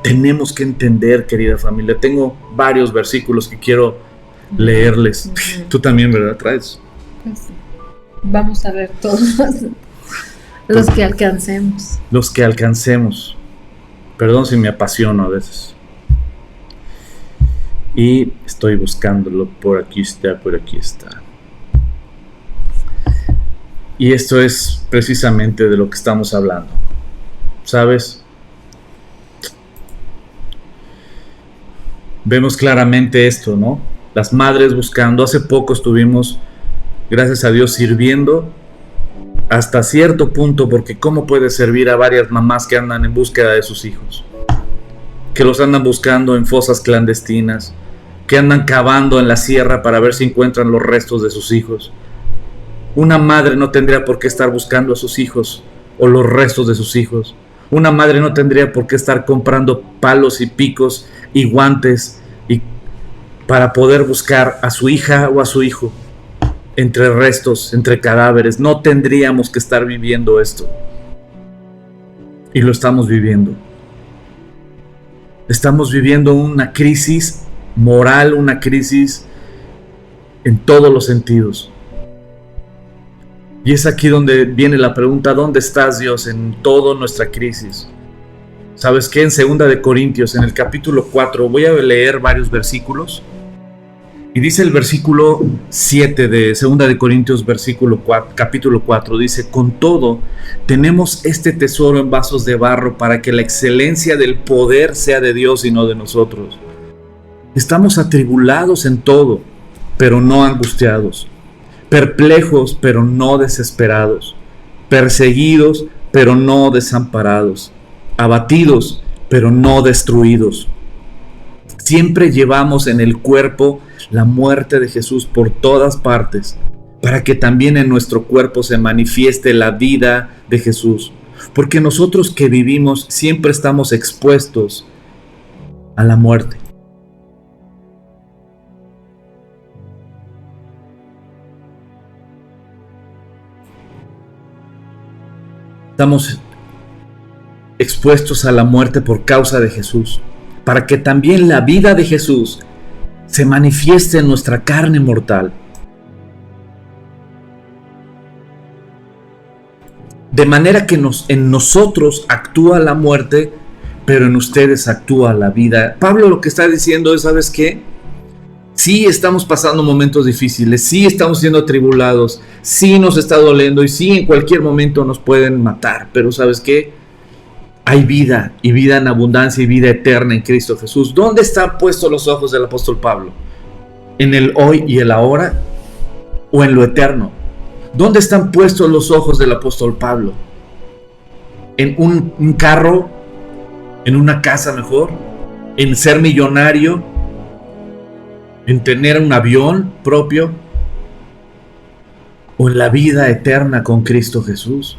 Speaker 1: Tenemos que entender, querida familia. Tengo varios versículos que quiero leerles. Tú también, ¿verdad? ¿Traes?
Speaker 2: Pues sí. Vamos a leer todos los que alcancemos.
Speaker 1: Los que alcancemos. Perdón si me apasiono a veces. Y estoy buscándolo. Por aquí está, por aquí está. Y esto es precisamente de lo que estamos hablando. ¿Sabes? Vemos claramente esto, ¿no? Las madres buscando. Hace poco estuvimos, gracias a Dios, sirviendo hasta cierto punto, porque ¿cómo puedes servir a varias mamás que andan en búsqueda de sus hijos? Que los andan buscando en fosas clandestinas, que andan cavando en la sierra para ver si encuentran los restos de sus hijos. Una madre no tendría por qué estar buscando a sus hijos o los restos de sus hijos. Una madre no tendría por qué estar comprando palos y picos y guantes para poder buscar a su hija o a su hijo. entre restos, entre cadáveres. No tendríamos que estar viviendo esto. Y lo estamos viviendo. Estamos viviendo una crisis moral, una crisis en todos los sentidos. Y es aquí donde viene la pregunta: ¿dónde estás, Dios, en toda nuestra crisis? ¿Sabes qué? En 2 de Corintios, en el capítulo 4, voy a leer varios versículos. Y dice el versículo 7 de 2 de Corintios, capítulo 4, dice: con todo, tenemos este tesoro en vasos de barro para que la excelencia del poder sea de Dios y no de nosotros. Estamos atribulados en todo, pero no angustiados, perplejos, pero no desesperados, perseguidos, pero no desamparados, abatidos, pero no destruidos. Siempre llevamos en el cuerpo la muerte de Jesús por todas partes, para que también en nuestro cuerpo se manifieste la vida de Jesús. Porque nosotros que vivimos siempre estamos expuestos a la muerte. Estamos expuestos a la muerte por causa de Jesús, para que también la vida de Jesús se manifieste en nuestra carne mortal. De manera que en nosotros actúa la muerte, pero en ustedes actúa la vida. Pablo lo que está diciendo es: ¿sabes qué? Sí estamos pasando momentos difíciles, sí estamos siendo atribulados, sí nos está doliendo y sí en cualquier momento nos pueden matar, pero ¿sabes qué? Hay vida, y vida en abundancia, y vida eterna en Cristo Jesús. ¿Dónde están puestos los ojos del apóstol Pablo? ¿En el hoy y el ahora? ¿O en lo eterno? ¿Dónde están puestos los ojos del apóstol Pablo? ¿En un carro? ¿En una casa mejor? ¿En ser millonario? ¿En tener un avión propio? ¿O en la vida eterna con Cristo Jesús?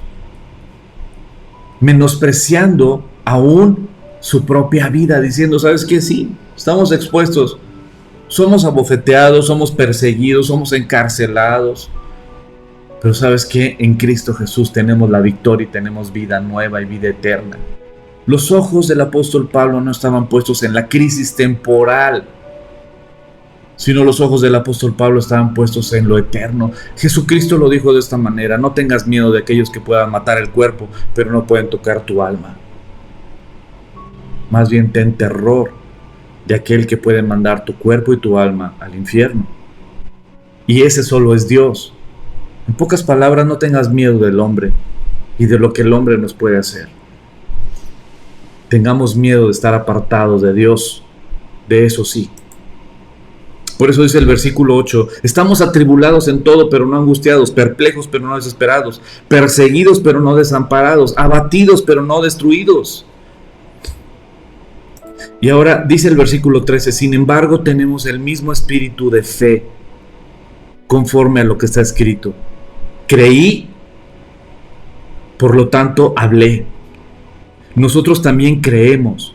Speaker 1: Menospreciando aún su propia vida, diciendo: ¿sabes qué? Sí, estamos expuestos, somos abofeteados, somos perseguidos, somos encarcelados, pero ¿sabes qué? En Cristo Jesús tenemos la victoria y tenemos vida nueva y vida eterna. Los ojos del apóstol Pablo no estaban puestos en la crisis temporal, sino los ojos del apóstol Pablo estaban puestos en lo eterno. Jesucristo lo dijo de esta manera: no tengas miedo de aquellos que puedan matar el cuerpo, pero no pueden tocar tu alma. Más bien ten terror de aquel que puede mandar tu cuerpo y tu alma al infierno. Y ese solo es Dios. En pocas palabras, no tengas miedo del hombre y de lo que el hombre nos puede hacer. Tengamos miedo de estar apartados de Dios, de eso sí. Por eso dice el versículo 8: estamos atribulados en todo, pero no angustiados, perplejos, pero no desesperados, perseguidos, pero no desamparados, abatidos, pero no destruidos. Y ahora dice el versículo 13: sin embargo, tenemos el mismo espíritu de fe, conforme a lo que está escrito. Creí, por lo tanto hablé. Nosotros también creemos,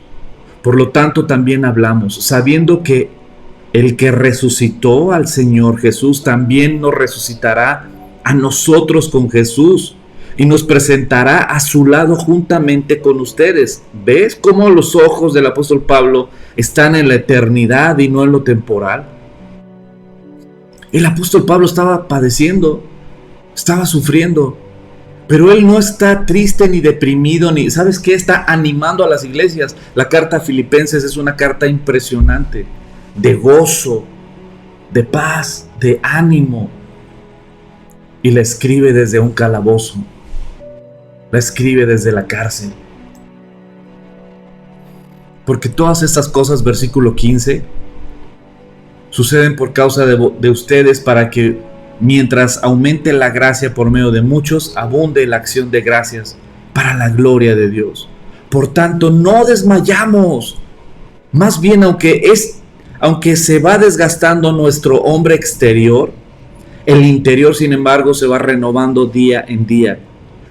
Speaker 1: por lo tanto también hablamos, sabiendo que el que resucitó al Señor Jesús también nos resucitará a nosotros con Jesús y nos presentará a su lado juntamente con ustedes. ¿Ves cómo los ojos del apóstol Pablo están en la eternidad y no en lo temporal? El apóstol Pablo estaba padeciendo, estaba sufriendo, pero él no está triste ni deprimido, ni, ¿sabes qué? Está animando a las iglesias. La carta a Filipenses es una carta impresionante, de gozo, de paz, de ánimo. Y la escribe desde un calabozo, la escribe desde la cárcel. Porque todas estas cosas, versículo 15, suceden por causa de ustedes, para que mientras aumente la gracia por medio de muchos, abunde la acción de gracias para la gloria de Dios. Por tanto, no desmayamos. Más bien, aunque se va desgastando nuestro hombre exterior, el interior, sin embargo, se va renovando día en día.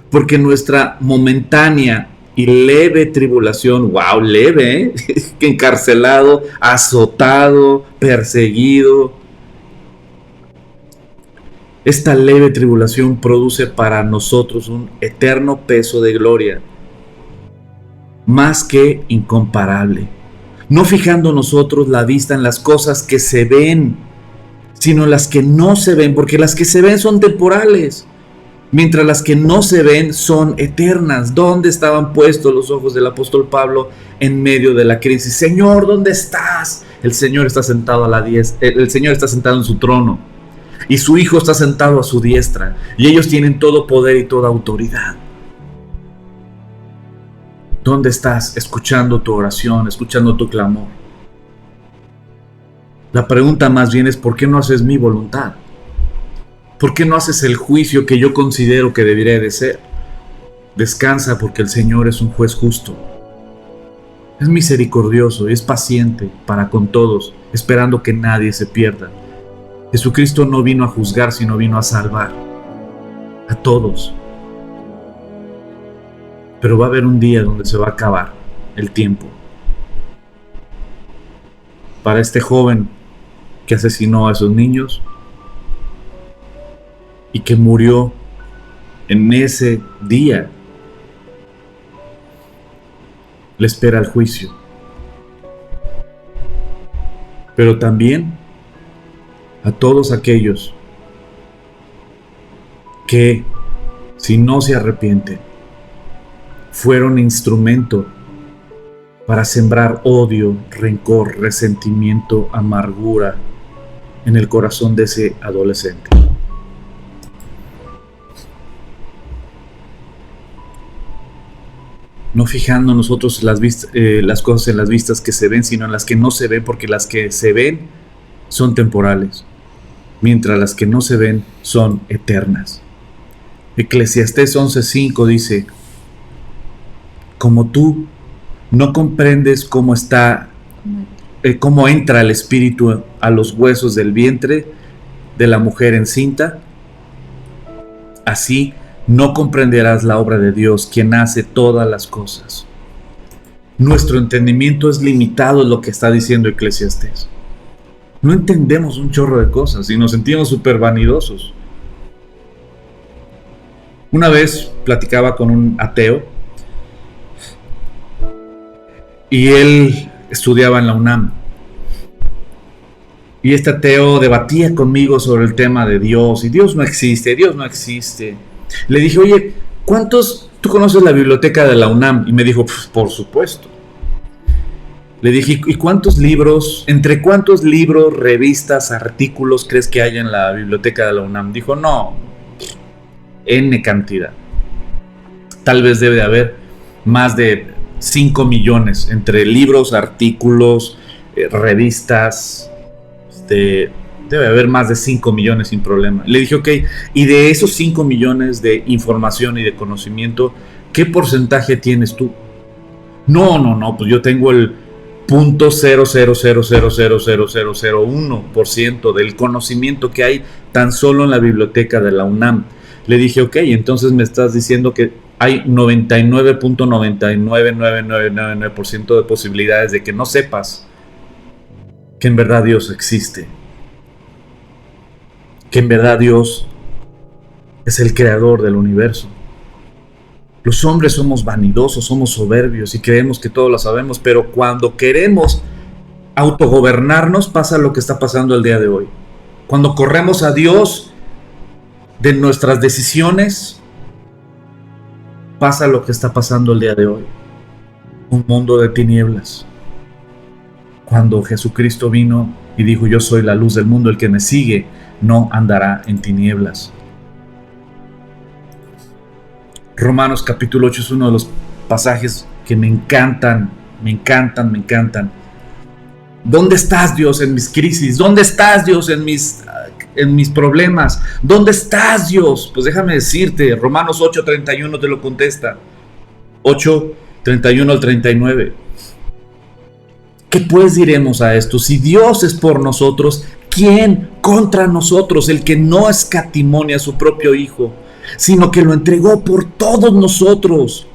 Speaker 1: Porque nuestra momentánea y leve tribulación, wow, leve, encarcelado, azotado, perseguido, Esta leve tribulación produce para nosotros un eterno peso de gloria, más que incomparable, no fijando nosotros la vista en las cosas que se ven, sino en las que no se ven, porque las que se ven son temporales, mientras las que no se ven son eternas. ¿Dónde estaban puestos los ojos del apóstol Pablo en medio de la crisis? Señor, ¿dónde estás? El Señor está sentado a la diestra, el Señor está sentado en su trono, y su Hijo está sentado a su diestra, y ellos tienen todo poder y toda autoridad. ¿Dónde estás escuchando tu oración, escuchando tu clamor? La pregunta más bien es: ¿por qué no haces mi voluntad? ¿Por qué no haces el juicio que yo considero que debería de ser? Descansa, porque el Señor es un juez justo. Es misericordioso y es paciente para con todos, esperando que nadie se pierda. Jesucristo no vino a juzgar, sino vino a salvar a todos. Pero va a haber un día donde se va a acabar el tiempo. Para este joven que asesinó a esos niños y que murió en ese día, le espera el juicio. Pero también a todos aquellos que, si no se arrepienten, fueron instrumento para sembrar odio, rencor, resentimiento, amargura en el corazón de ese adolescente. No fijando nosotros las cosas en las vistas que se ven, sino en las que no se ven, porque las que se ven son temporales, mientras las que no se ven son eternas. Eclesiastés 11:5 dice: como tú no comprendes cómo entra el espíritu a los huesos del vientre de la mujer encinta, así no comprenderás la obra de Dios, quien hace todas las cosas. Nuestro entendimiento es limitado, es lo que está diciendo Eclesiastés. No entendemos un chorro de cosas y nos sentimos súper vanidosos. Una vez platicaba con un ateo y él estudiaba en la UNAM. Y este ateo debatía conmigo sobre el tema de Dios. Y Dios no existe, Dios no existe. Le dije: oye, ¿tú conoces la biblioteca de la UNAM? Y me dijo: pues, por supuesto. Le dije: ¿y entre cuántos libros, revistas, artículos crees que hay en la biblioteca de la UNAM? Dijo: no, N cantidad. Tal vez debe de haber más de 5 millones entre libros, artículos, revistas. Debe haber más de 5 millones sin problema. Le dije: ok, y de esos 5 millones de información y de conocimiento, ¿qué porcentaje tienes tú? No, pues yo tengo el 0.00000001% del conocimiento que hay tan solo en la biblioteca de la UNAM. Le dije: ok, entonces me estás diciendo que hay 99.999999% de posibilidades de que no sepas que en verdad Dios existe, que en verdad Dios es el creador del universo. Los hombres somos vanidosos, somos soberbios y creemos que todo lo sabemos, pero cuando queremos autogobernarnos pasa lo que está pasando el día de hoy. Cuando corremos a Dios de nuestras decisiones, pasa lo que está pasando el día de hoy. Un mundo de tinieblas. Cuando Jesucristo vino y dijo: yo soy la luz del mundo, el que me sigue no andará en tinieblas. Romanos capítulo 8 es uno de los pasajes que me encantan. ¿Dónde estás, Dios, en mis crisis? ¿Dónde estás, Dios, en mis problemas? ¿Dónde estás, Dios? Pues déjame decirte, Romanos 8:31 te lo contesta. 8:31 al 39. ¿Qué pues diremos a esto? Si Dios es por nosotros, ¿quién contra nosotros? El que no escatimó a su propio Hijo, sino que lo entregó por todos nosotros,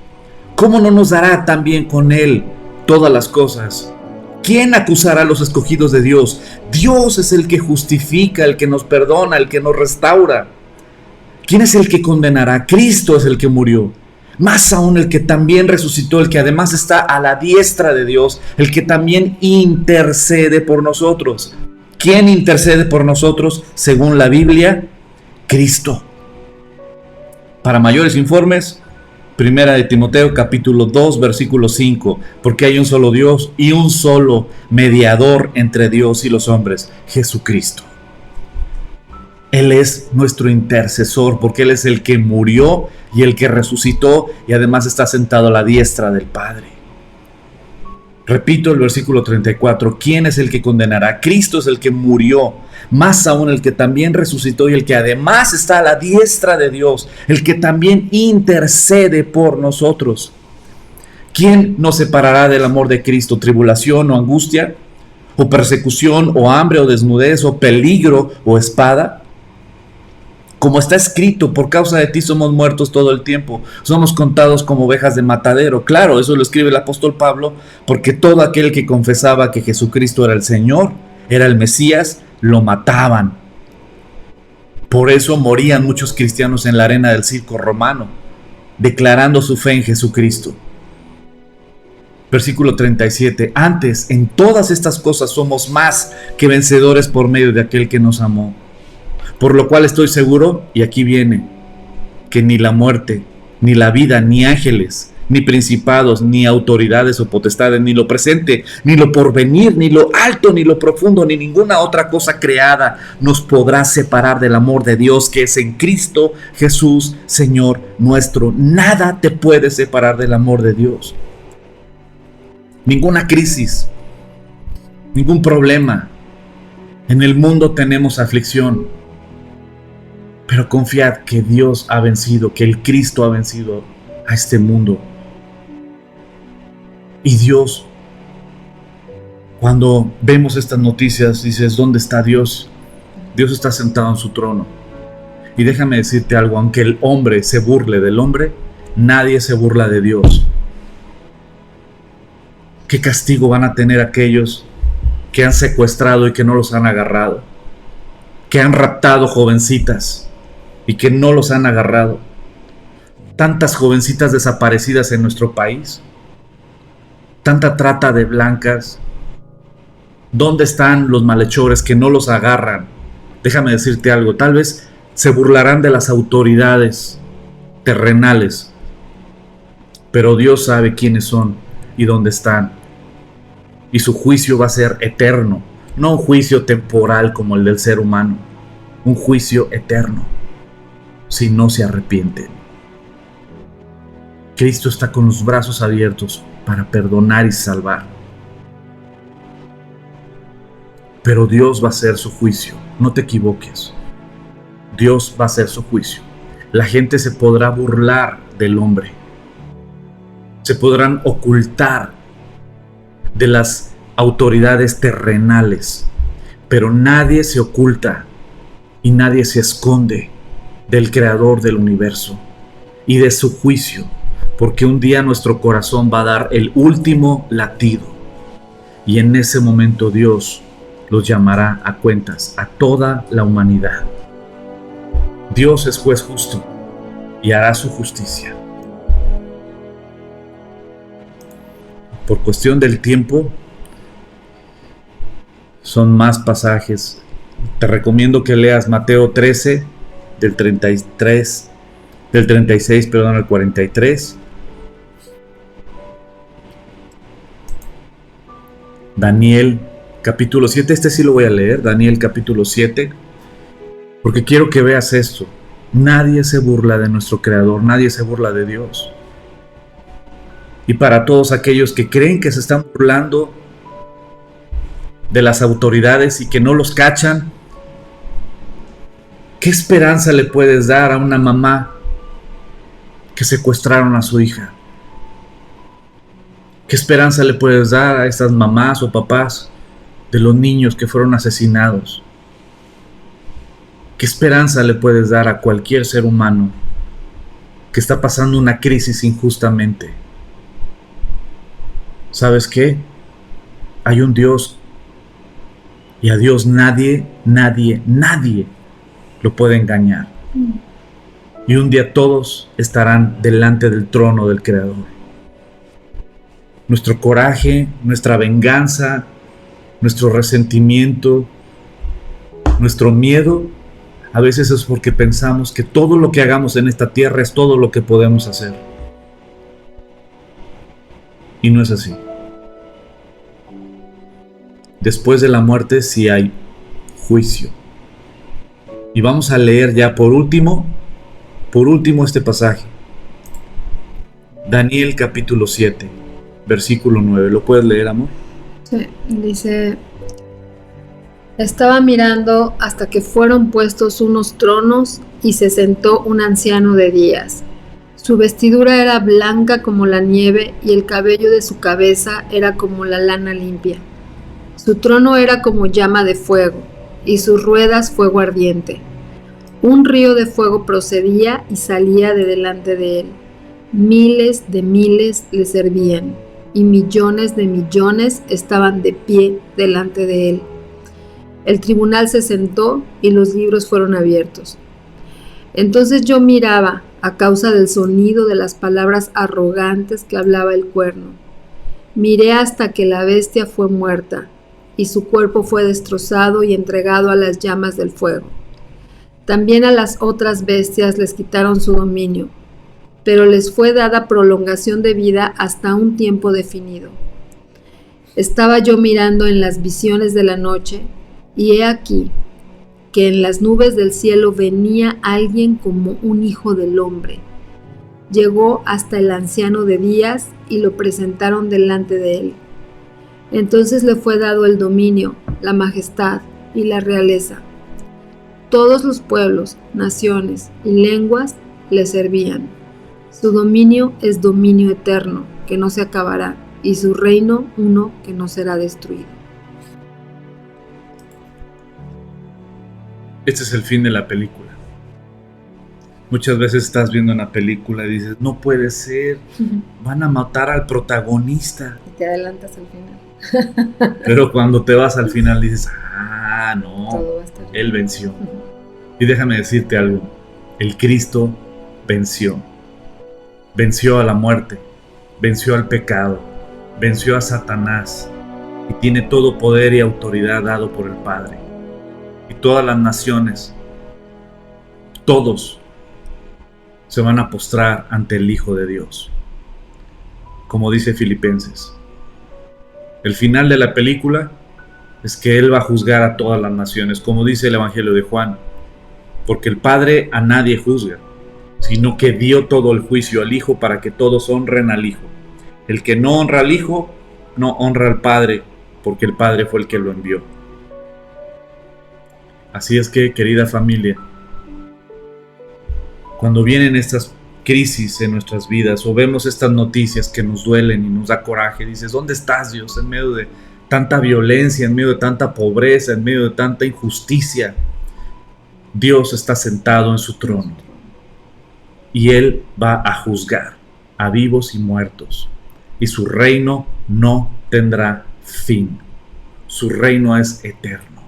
Speaker 1: ¿cómo no nos dará también con Él todas las cosas? ¿Quién acusará a los escogidos de Dios? Dios es el que justifica, el que nos perdona, el que nos restaura. ¿Quién es el que condenará? Cristo es el que murió. Más aún el que también resucitó, el que además está a la diestra de Dios, el que también intercede por nosotros. ¿Quién intercede por nosotros según la Biblia? Cristo. Para mayores informes, Primera de Timoteo capítulo 2 versículo 5, porque hay un solo Dios y un solo mediador entre Dios y los hombres, Jesucristo. Él es nuestro intercesor porque Él es el que murió y el que resucitó y además está sentado a la diestra del Padre. Repito el versículo 34, ¿quién es el que condenará? Cristo es el que murió, más aún el que también resucitó y el que además está a la diestra de Dios, el que también intercede por nosotros. ¿Quién nos separará del amor de Cristo? ¿Tribulación o angustia? ¿O persecución o hambre o desnudez o peligro o espada? Como está escrito, por causa de ti somos muertos todo el tiempo, somos contados como ovejas de matadero. Claro, eso lo escribe el apóstol Pablo, porque todo aquel que confesaba que Jesucristo era el Señor, era el Mesías, lo mataban. Por eso morían muchos cristianos en la arena del circo romano, declarando su fe en Jesucristo. Versículo 37, antes, en todas estas cosas somos más que vencedores por medio de aquel que nos amó. Por lo cual estoy seguro, y aquí viene, que ni la muerte, ni la vida, ni ángeles, ni principados, ni autoridades o potestades, ni lo presente, ni lo porvenir, ni lo alto, ni lo profundo, ni ninguna otra cosa creada nos podrá separar del amor de Dios que es en Cristo Jesús, Señor nuestro. Nada te puede separar del amor de Dios. Ninguna crisis, ningún problema. En el mundo tenemos aflicción. Pero confiad que Dios ha vencido, que el Cristo ha vencido a este mundo. Y Dios, cuando vemos estas noticias, dices, ¿dónde está Dios? Dios está sentado en su trono. Y déjame decirte algo, aunque el hombre se burle del hombre, nadie se burla de Dios. ¿Qué castigo van a tener aquellos que han secuestrado y que no los han agarrado? Que han raptado jovencitas y que no los han agarrado. Tantas jovencitas desaparecidas en nuestro país. Tanta trata de blancas. ¿Dónde están los malhechores que no los agarran? Déjame decirte algo, tal vez se burlarán de las autoridades terrenales, pero Dios sabe quiénes son y dónde están. Y su juicio va a ser eterno, no un juicio temporal como el del ser humano, un juicio eterno. Si no se arrepienten. Cristo está con los brazos abiertos para perdonar y salvar. Pero Dios va a hacer su juicio. No te equivoques. Dios va a hacer su juicio. La gente se podrá burlar del hombre. Se podrán ocultar de las autoridades terrenales. Pero nadie se oculta y nadie se esconde del Creador del universo y de su juicio, porque un día nuestro corazón va a dar el último latido y en ese momento Dios los llamará a cuentas a toda la humanidad. Dios es juez justo y hará su justicia. Por cuestión del tiempo, son más pasajes. Te recomiendo que leas Mateo 13, del 36 al 43. Daniel capítulo 7, este sí lo voy a leer, Daniel capítulo 7, porque quiero que veas esto. Nadie se burla de nuestro Creador, nadie se burla de Dios. Y para todos aquellos que creen que se están burlando de las autoridades y que no los cachan, ¿qué esperanza le puedes dar a una mamá que secuestraron a su hija? ¿Qué esperanza le puedes dar a estas mamás o papás de los niños que fueron asesinados? ¿Qué esperanza le puedes dar a cualquier ser humano que está pasando una crisis injustamente? ¿Sabes qué? Hay un Dios y a Dios nadie lo puede engañar. Y un día todos estarán delante del trono del Creador. Nuestro coraje, nuestra venganza, nuestro resentimiento, nuestro miedo, a veces es porque pensamos que todo lo que hagamos en esta tierra es todo lo que podemos hacer. Y no es así. Después de la muerte sí hay juicio. Y vamos a leer ya por último este pasaje. Daniel capítulo 7, versículo 9. ¿Lo puedes leer, amor?
Speaker 2: Sí, dice: estaba mirando hasta que fueron puestos unos tronos y se sentó un anciano de días. Su vestidura era blanca como la nieve y el cabello de su cabeza era como la lana limpia. Su trono era como llama de fuego y sus ruedas fuego ardiente. Un río de fuego procedía y salía de delante de él. Miles de miles le servían y millones de millones estaban de pie delante de él. El tribunal se sentó y los libros fueron abiertos. Entonces yo miraba a causa del sonido de las palabras arrogantes que hablaba el cuerno. Miré hasta que la bestia fue muerta y su cuerpo fue destrozado y entregado a las llamas del fuego. También a las otras bestias les quitaron su dominio, pero les fue dada prolongación de vida hasta un tiempo definido. Estaba yo mirando en las visiones de la noche, y he aquí que en las nubes del cielo venía alguien como un hijo del hombre. Llegó hasta el anciano de días y lo presentaron delante de él. Entonces le fue dado el dominio, la majestad y la realeza. Todos los pueblos, naciones y lenguas le servían. Su dominio es dominio eterno, que no se acabará, y su reino uno que no será destruido.
Speaker 1: Este es el fin de la película. Muchas veces estás viendo una película y dices, no puede ser, van a matar al protagonista.
Speaker 2: Y te adelantas al final.
Speaker 1: Pero cuando te vas al final dices, no,
Speaker 2: todo va a estar bien.
Speaker 1: Él venció. Y déjame decirte algo, el Cristo venció. Venció a la muerte, venció al pecado, venció a Satanás y tiene todo poder y autoridad dado por el Padre. Y todas las naciones, todos se van a postrar ante el Hijo de Dios. Como dice Filipenses, el final de la película es que Él va a juzgar a todas las naciones, como dice el Evangelio de Juan, porque el Padre a nadie juzga, sino que dio todo el juicio al Hijo para que todos honren al Hijo. El que no honra al Hijo, no honra al Padre, porque el Padre fue el que lo envió. Así es que, querida familia, cuando vienen estas crisis en nuestras vidas o vemos estas noticias que nos duelen y nos da coraje, dices, ¿dónde estás, Dios? En medio de tanta violencia, en medio de tanta pobreza, en medio de tanta injusticia, Dios está sentado en su trono y Él va a juzgar a vivos y muertos y su reino no tendrá fin. Su reino es eterno.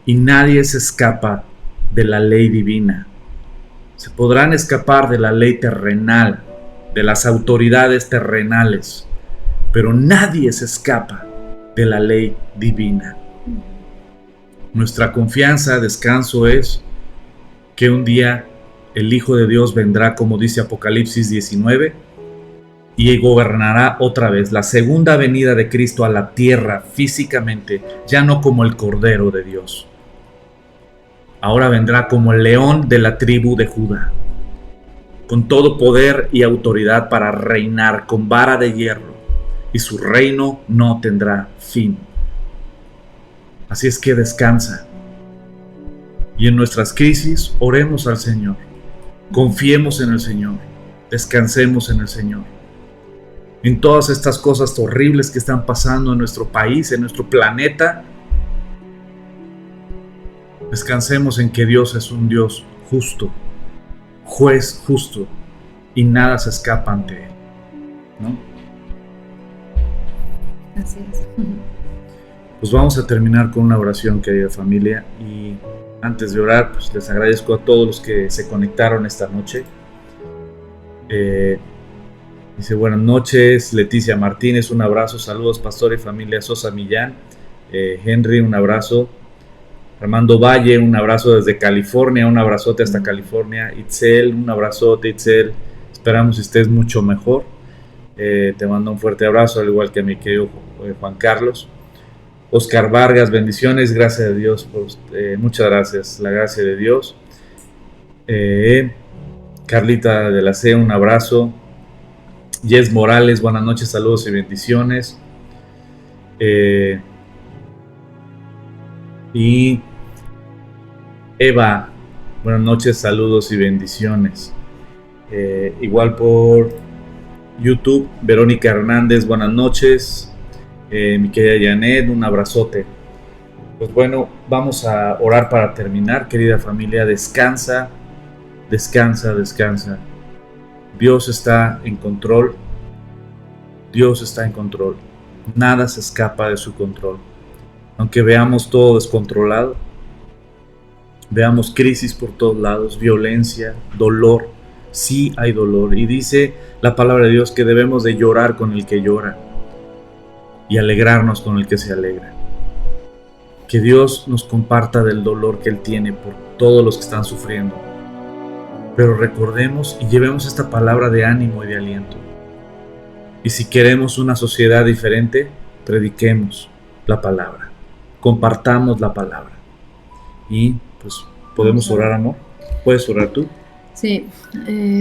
Speaker 1: Y nadie se escapa de la ley divina. Se podrán escapar de la ley terrenal, de las autoridades terrenales, pero nadie se escapa de la ley divina. Nuestra confianza, descanso es que un día el Hijo de Dios vendrá, como dice Apocalipsis 19, y gobernará otra vez la segunda venida de Cristo a la tierra físicamente, ya no como el Cordero de Dios. Ahora vendrá como el león de la tribu de Judá, con todo poder y autoridad para reinar con vara de hierro, y su reino no tendrá fin. Así es que descansa. Y en nuestras crisis, oremos al Señor, confiemos en el Señor, descansemos en el Señor. En todas estas cosas horribles que están pasando en nuestro país, en nuestro planeta, descansemos en que Dios es un Dios justo, juez justo, y nada se escapa ante Él, ¿no?
Speaker 2: Así es.
Speaker 1: Pues vamos a terminar con una oración, querida familia, y Antes de orar, pues les agradezco a todos los que se conectaron esta noche. Dice, buenas noches, Leticia Martínez, un abrazo, saludos, pastor y familia Sosa Millán. Henry, un abrazo. Armando Valle, un abrazo desde California, un abrazote hasta California. Itzel, un abrazote, Itzel. Esperamos que estés mucho mejor. Te mando un fuerte abrazo, al igual que a mi querido Juan Carlos. Oscar Vargas, bendiciones, gracias a Dios. Muchas gracias, la gracia de Dios. Carlita de la C, un abrazo. Jess Morales, buenas noches, saludos y bendiciones. Y Eva, buenas noches, saludos y bendiciones. Igual por YouTube, Verónica Hernández, buenas noches. Mi querida Janet, un abrazote. Pues bueno, vamos a orar para terminar, querida familia. Descansa, descansa, descansa. Dios está en control. Dios está en control. Nada se escapa de su control. Aunque veamos todo descontrolado, veamos crisis por todos lados, violencia, dolor. Sí hay dolor. Y dice la palabra de Dios que debemos de llorar con el que llora y alegrarnos con el que se alegra. Que Dios nos comparta del dolor que Él tiene por todos los que están sufriendo. Pero recordemos y llevemos esta palabra de ánimo y de aliento. Y si queremos una sociedad diferente, prediquemos la palabra. Compartamos la palabra. Y pues podemos orar, amor. ¿Puedes orar tú?
Speaker 2: Sí,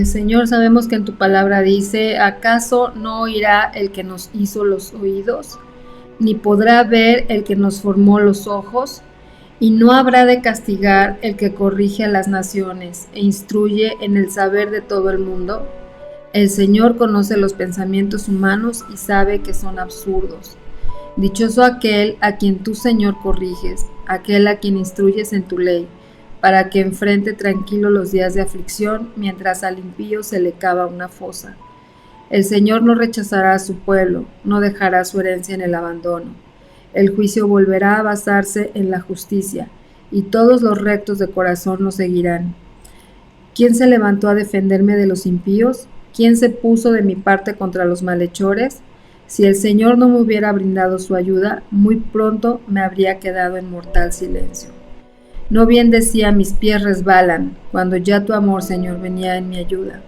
Speaker 2: Señor, sabemos que en tu palabra dice, ¿acaso no oirá el que nos hizo los oídos? Ni podrá ver el que nos formó los ojos, y no habrá de castigar el que corrige a las naciones e instruye en el saber de todo el mundo. El Señor conoce los pensamientos humanos y sabe que son absurdos. Dichoso aquel a quien tú, Señor, corriges, aquel a quien instruyes en tu ley, para que enfrente tranquilo los días de aflicción, mientras al impío se le cava una fosa. El Señor no rechazará a su pueblo, no dejará su herencia en el abandono. El juicio volverá a basarse en la justicia, y todos los rectos de corazón lo seguirán. ¿Quién se levantó a defenderme de los impíos? ¿Quién se puso de mi parte contra los malhechores? Si el Señor no me hubiera brindado su ayuda, muy pronto me habría quedado en mortal silencio. No bien decía, mis pies resbalan, cuando ya tu amor, Señor, venía en mi ayuda.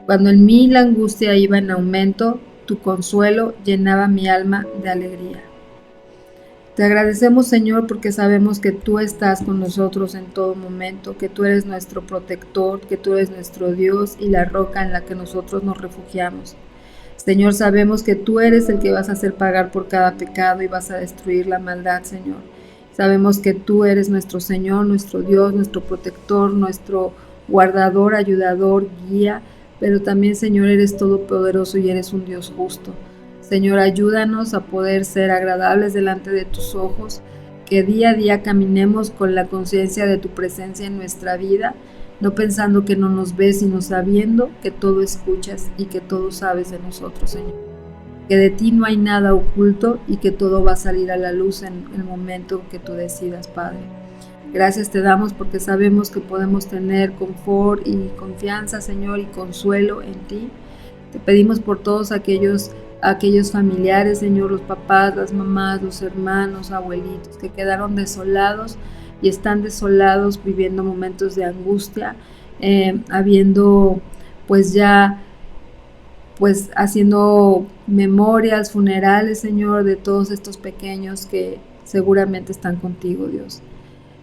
Speaker 2: Cuando en mí la angustia iba en aumento, tu consuelo llenaba mi alma de alegría. Te agradecemos, Señor, porque sabemos que tú estás con nosotros en todo momento, que tú eres nuestro protector, que tú eres nuestro Dios y la roca en la que nosotros nos refugiamos. Señor, sabemos que tú eres el que vas a hacer pagar por cada pecado y vas a destruir la maldad, Señor. Sabemos que tú eres nuestro Señor, nuestro Dios, nuestro protector, nuestro guardador, ayudador, guía, pero también, Señor, eres todopoderoso y eres un Dios justo. Señor, ayúdanos a poder ser agradables delante de tus ojos, que día a día caminemos con la conciencia de tu presencia en nuestra vida, no pensando que no nos ves, sino sabiendo que todo escuchas y que todo sabes de nosotros, Señor. Que de ti no hay nada oculto y que todo va a salir a la luz en el momento que tú decidas, Padre. Gracias te damos porque sabemos que podemos tener confort y confianza, Señor, y consuelo en ti. Te pedimos por todos aquellos familiares, Señor, los papás, las mamás, los hermanos, abuelitos, que quedaron desolados y están desolados viviendo momentos de angustia, habiendo pues ya haciendo memorias, funerales, Señor, de todos estos pequeños que seguramente están contigo, Dios.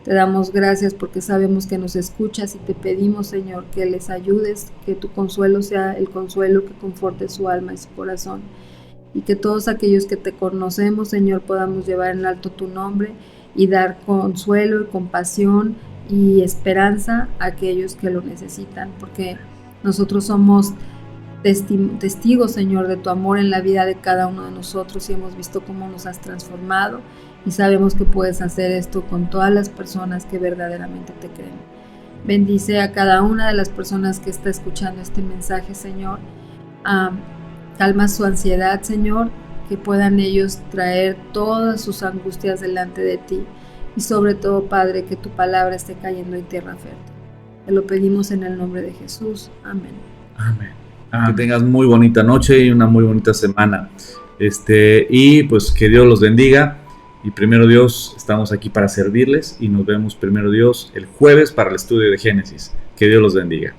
Speaker 2: Te damos gracias porque sabemos que nos escuchas y te pedimos, Señor, que les ayudes, que tu consuelo sea el consuelo que conforte su alma y su corazón. Y que todos aquellos que te conocemos, Señor, podamos llevar en alto tu nombre y dar consuelo y compasión y esperanza a aquellos que lo necesitan, porque nosotros somos testigos, Señor, de tu amor en la vida de cada uno de nosotros y hemos visto cómo nos has transformado y sabemos que puedes hacer esto con todas las personas que verdaderamente te creen. Bendice a cada una de las personas que está escuchando este mensaje, Señor. Calma su ansiedad, Señor, que puedan ellos traer todas sus angustias delante de ti y sobre todo, Padre, que tu palabra esté cayendo en tierra fértil. Te lo pedimos en el nombre de Jesús. Amén.
Speaker 1: Amén. Que tengas muy bonita noche y una muy bonita semana. Y pues que Dios los bendiga. Y primero Dios, estamos aquí para servirles y nos vemos primero Dios el jueves para el estudio de Génesis. Que Dios los bendiga.